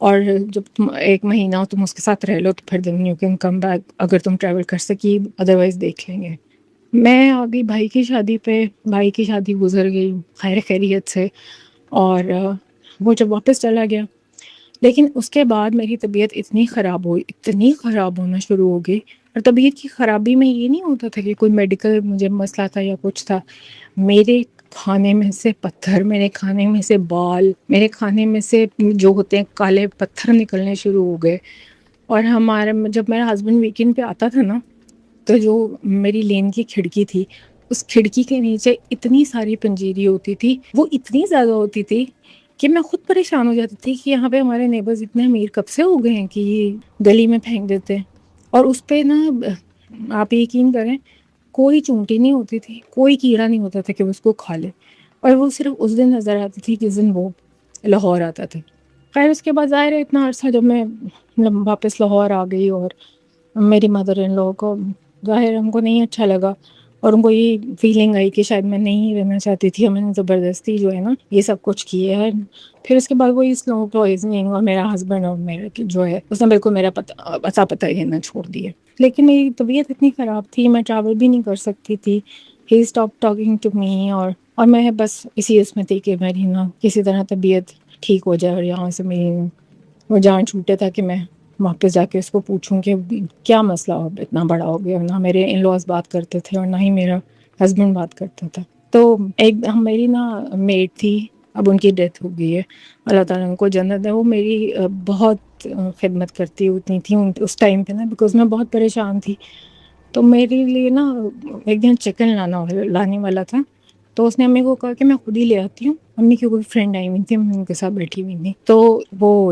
اور جب تم 1 مہینہ تم اس کے ساتھ رہ لو تو پھر then you can come back اگر تم ٹریول کر سکی، ادروائز دیکھ لیں گے. میں آ گئی بھائی کی شادی پہ. بھائی کی شادی گزر گئی خیر خیریت سے اور وہ جب واپس چلا گیا لیکن اس کے بعد میری طبیعت اتنی خراب ہونا شروع ہو گئی. اور طبیعت کی خرابی میں یہ نہیں ہوتا تھا کہ کوئی میڈیکل مجھے مسئلہ تھا یا کچھ تھا. میرے کھانے میں سے پتھر، میرے کھانے میں سے بال، میرے کھانے میں سے جو ہوتے ہیں کالے پتھر نکلنے شروع ہو گئے. اور جب میرا ہسبینڈ ویکینڈ پہ آتا تھا نا تو جو میری لین کی کھڑکی تھی اس کھڑکی کے نیچے اتنی ساری پنجیری ہوتی تھی، وہ اتنی زیادہ ہوتی تھی کہ میں خود پریشان ہو جاتی تھی کہ یہاں پہ ہمارے نیبرز اتنے امیر کب سے ہو گئے ہیں کہ یہ گلی میں پھینک دیتے ہیں. اور اس پہ نا آپ یقین کریں کوئی چونٹی نہیں ہوتی تھی، کوئی کیڑا نہیں ہوتا تھا کہ اس کو کھا لے. اور وہ صرف اس دن نظر آتی تھی جس دن وہ لاہور آتا تھا. خیر اس کے بعد ظاہر ہے اتنا عرصہ جب میں واپس لاہور آ گئی اور میری مدر ان لوگوں کو ظاہر ان کو نہیں اچھا لگا اور ان کو یہ فیلنگ آئی کہ شاید میں نہیں رہنا چاہتی تھی. میں نے زبردستی جو ہے نا یہ سب کچھ کیے ہے. پھر اس کے بعد وہی سلو پوائزننگ اور میرا ہسبینڈ اور میرا جو ہے اس نے بالکل میرا پتہ لینا چھوڑ دیا. لیکن میری طبیعت اتنی خراب تھی میں ٹریول بھی نہیں کر سکتی تھی. ہی اسٹاپ ٹاکنگ ٹو می اور میں بس اسی اس میں تھی کہ میری نا کسی طرح طبیعت ٹھیک ہو جائے اور یہاں سے میری وہ جان چھوٹے تھا کہ میں واپس جا کے اس کو پوچھوں کہ کیا مسئلہ ہو اتنا بڑا ہو گیا. نہ میرے ان لاز بات کرتے تھے اور نہ ہی میرا ہسبینڈ بات کرتا تھا. تو میری نا میڈ تھی، اب ان کی ڈیتھ ہو گئی ہے، اللہ تعالیٰ ان کو جنت ہے. وہ میری بہت خدمت کرتی ہوتی تھی اس ٹائم پہ نا بیکاز میں بہت پریشان تھی. تو میرے لیے نا ایک دن چکن لانے والا تھا تو اس نے امی کو کہا کہ میں خود ہی لے آتی ہوں. امی کی کوئی فرینڈ آئی ہوئی تھی، میں ان کے ساتھ بیٹھی ہوئی تھی تو وہ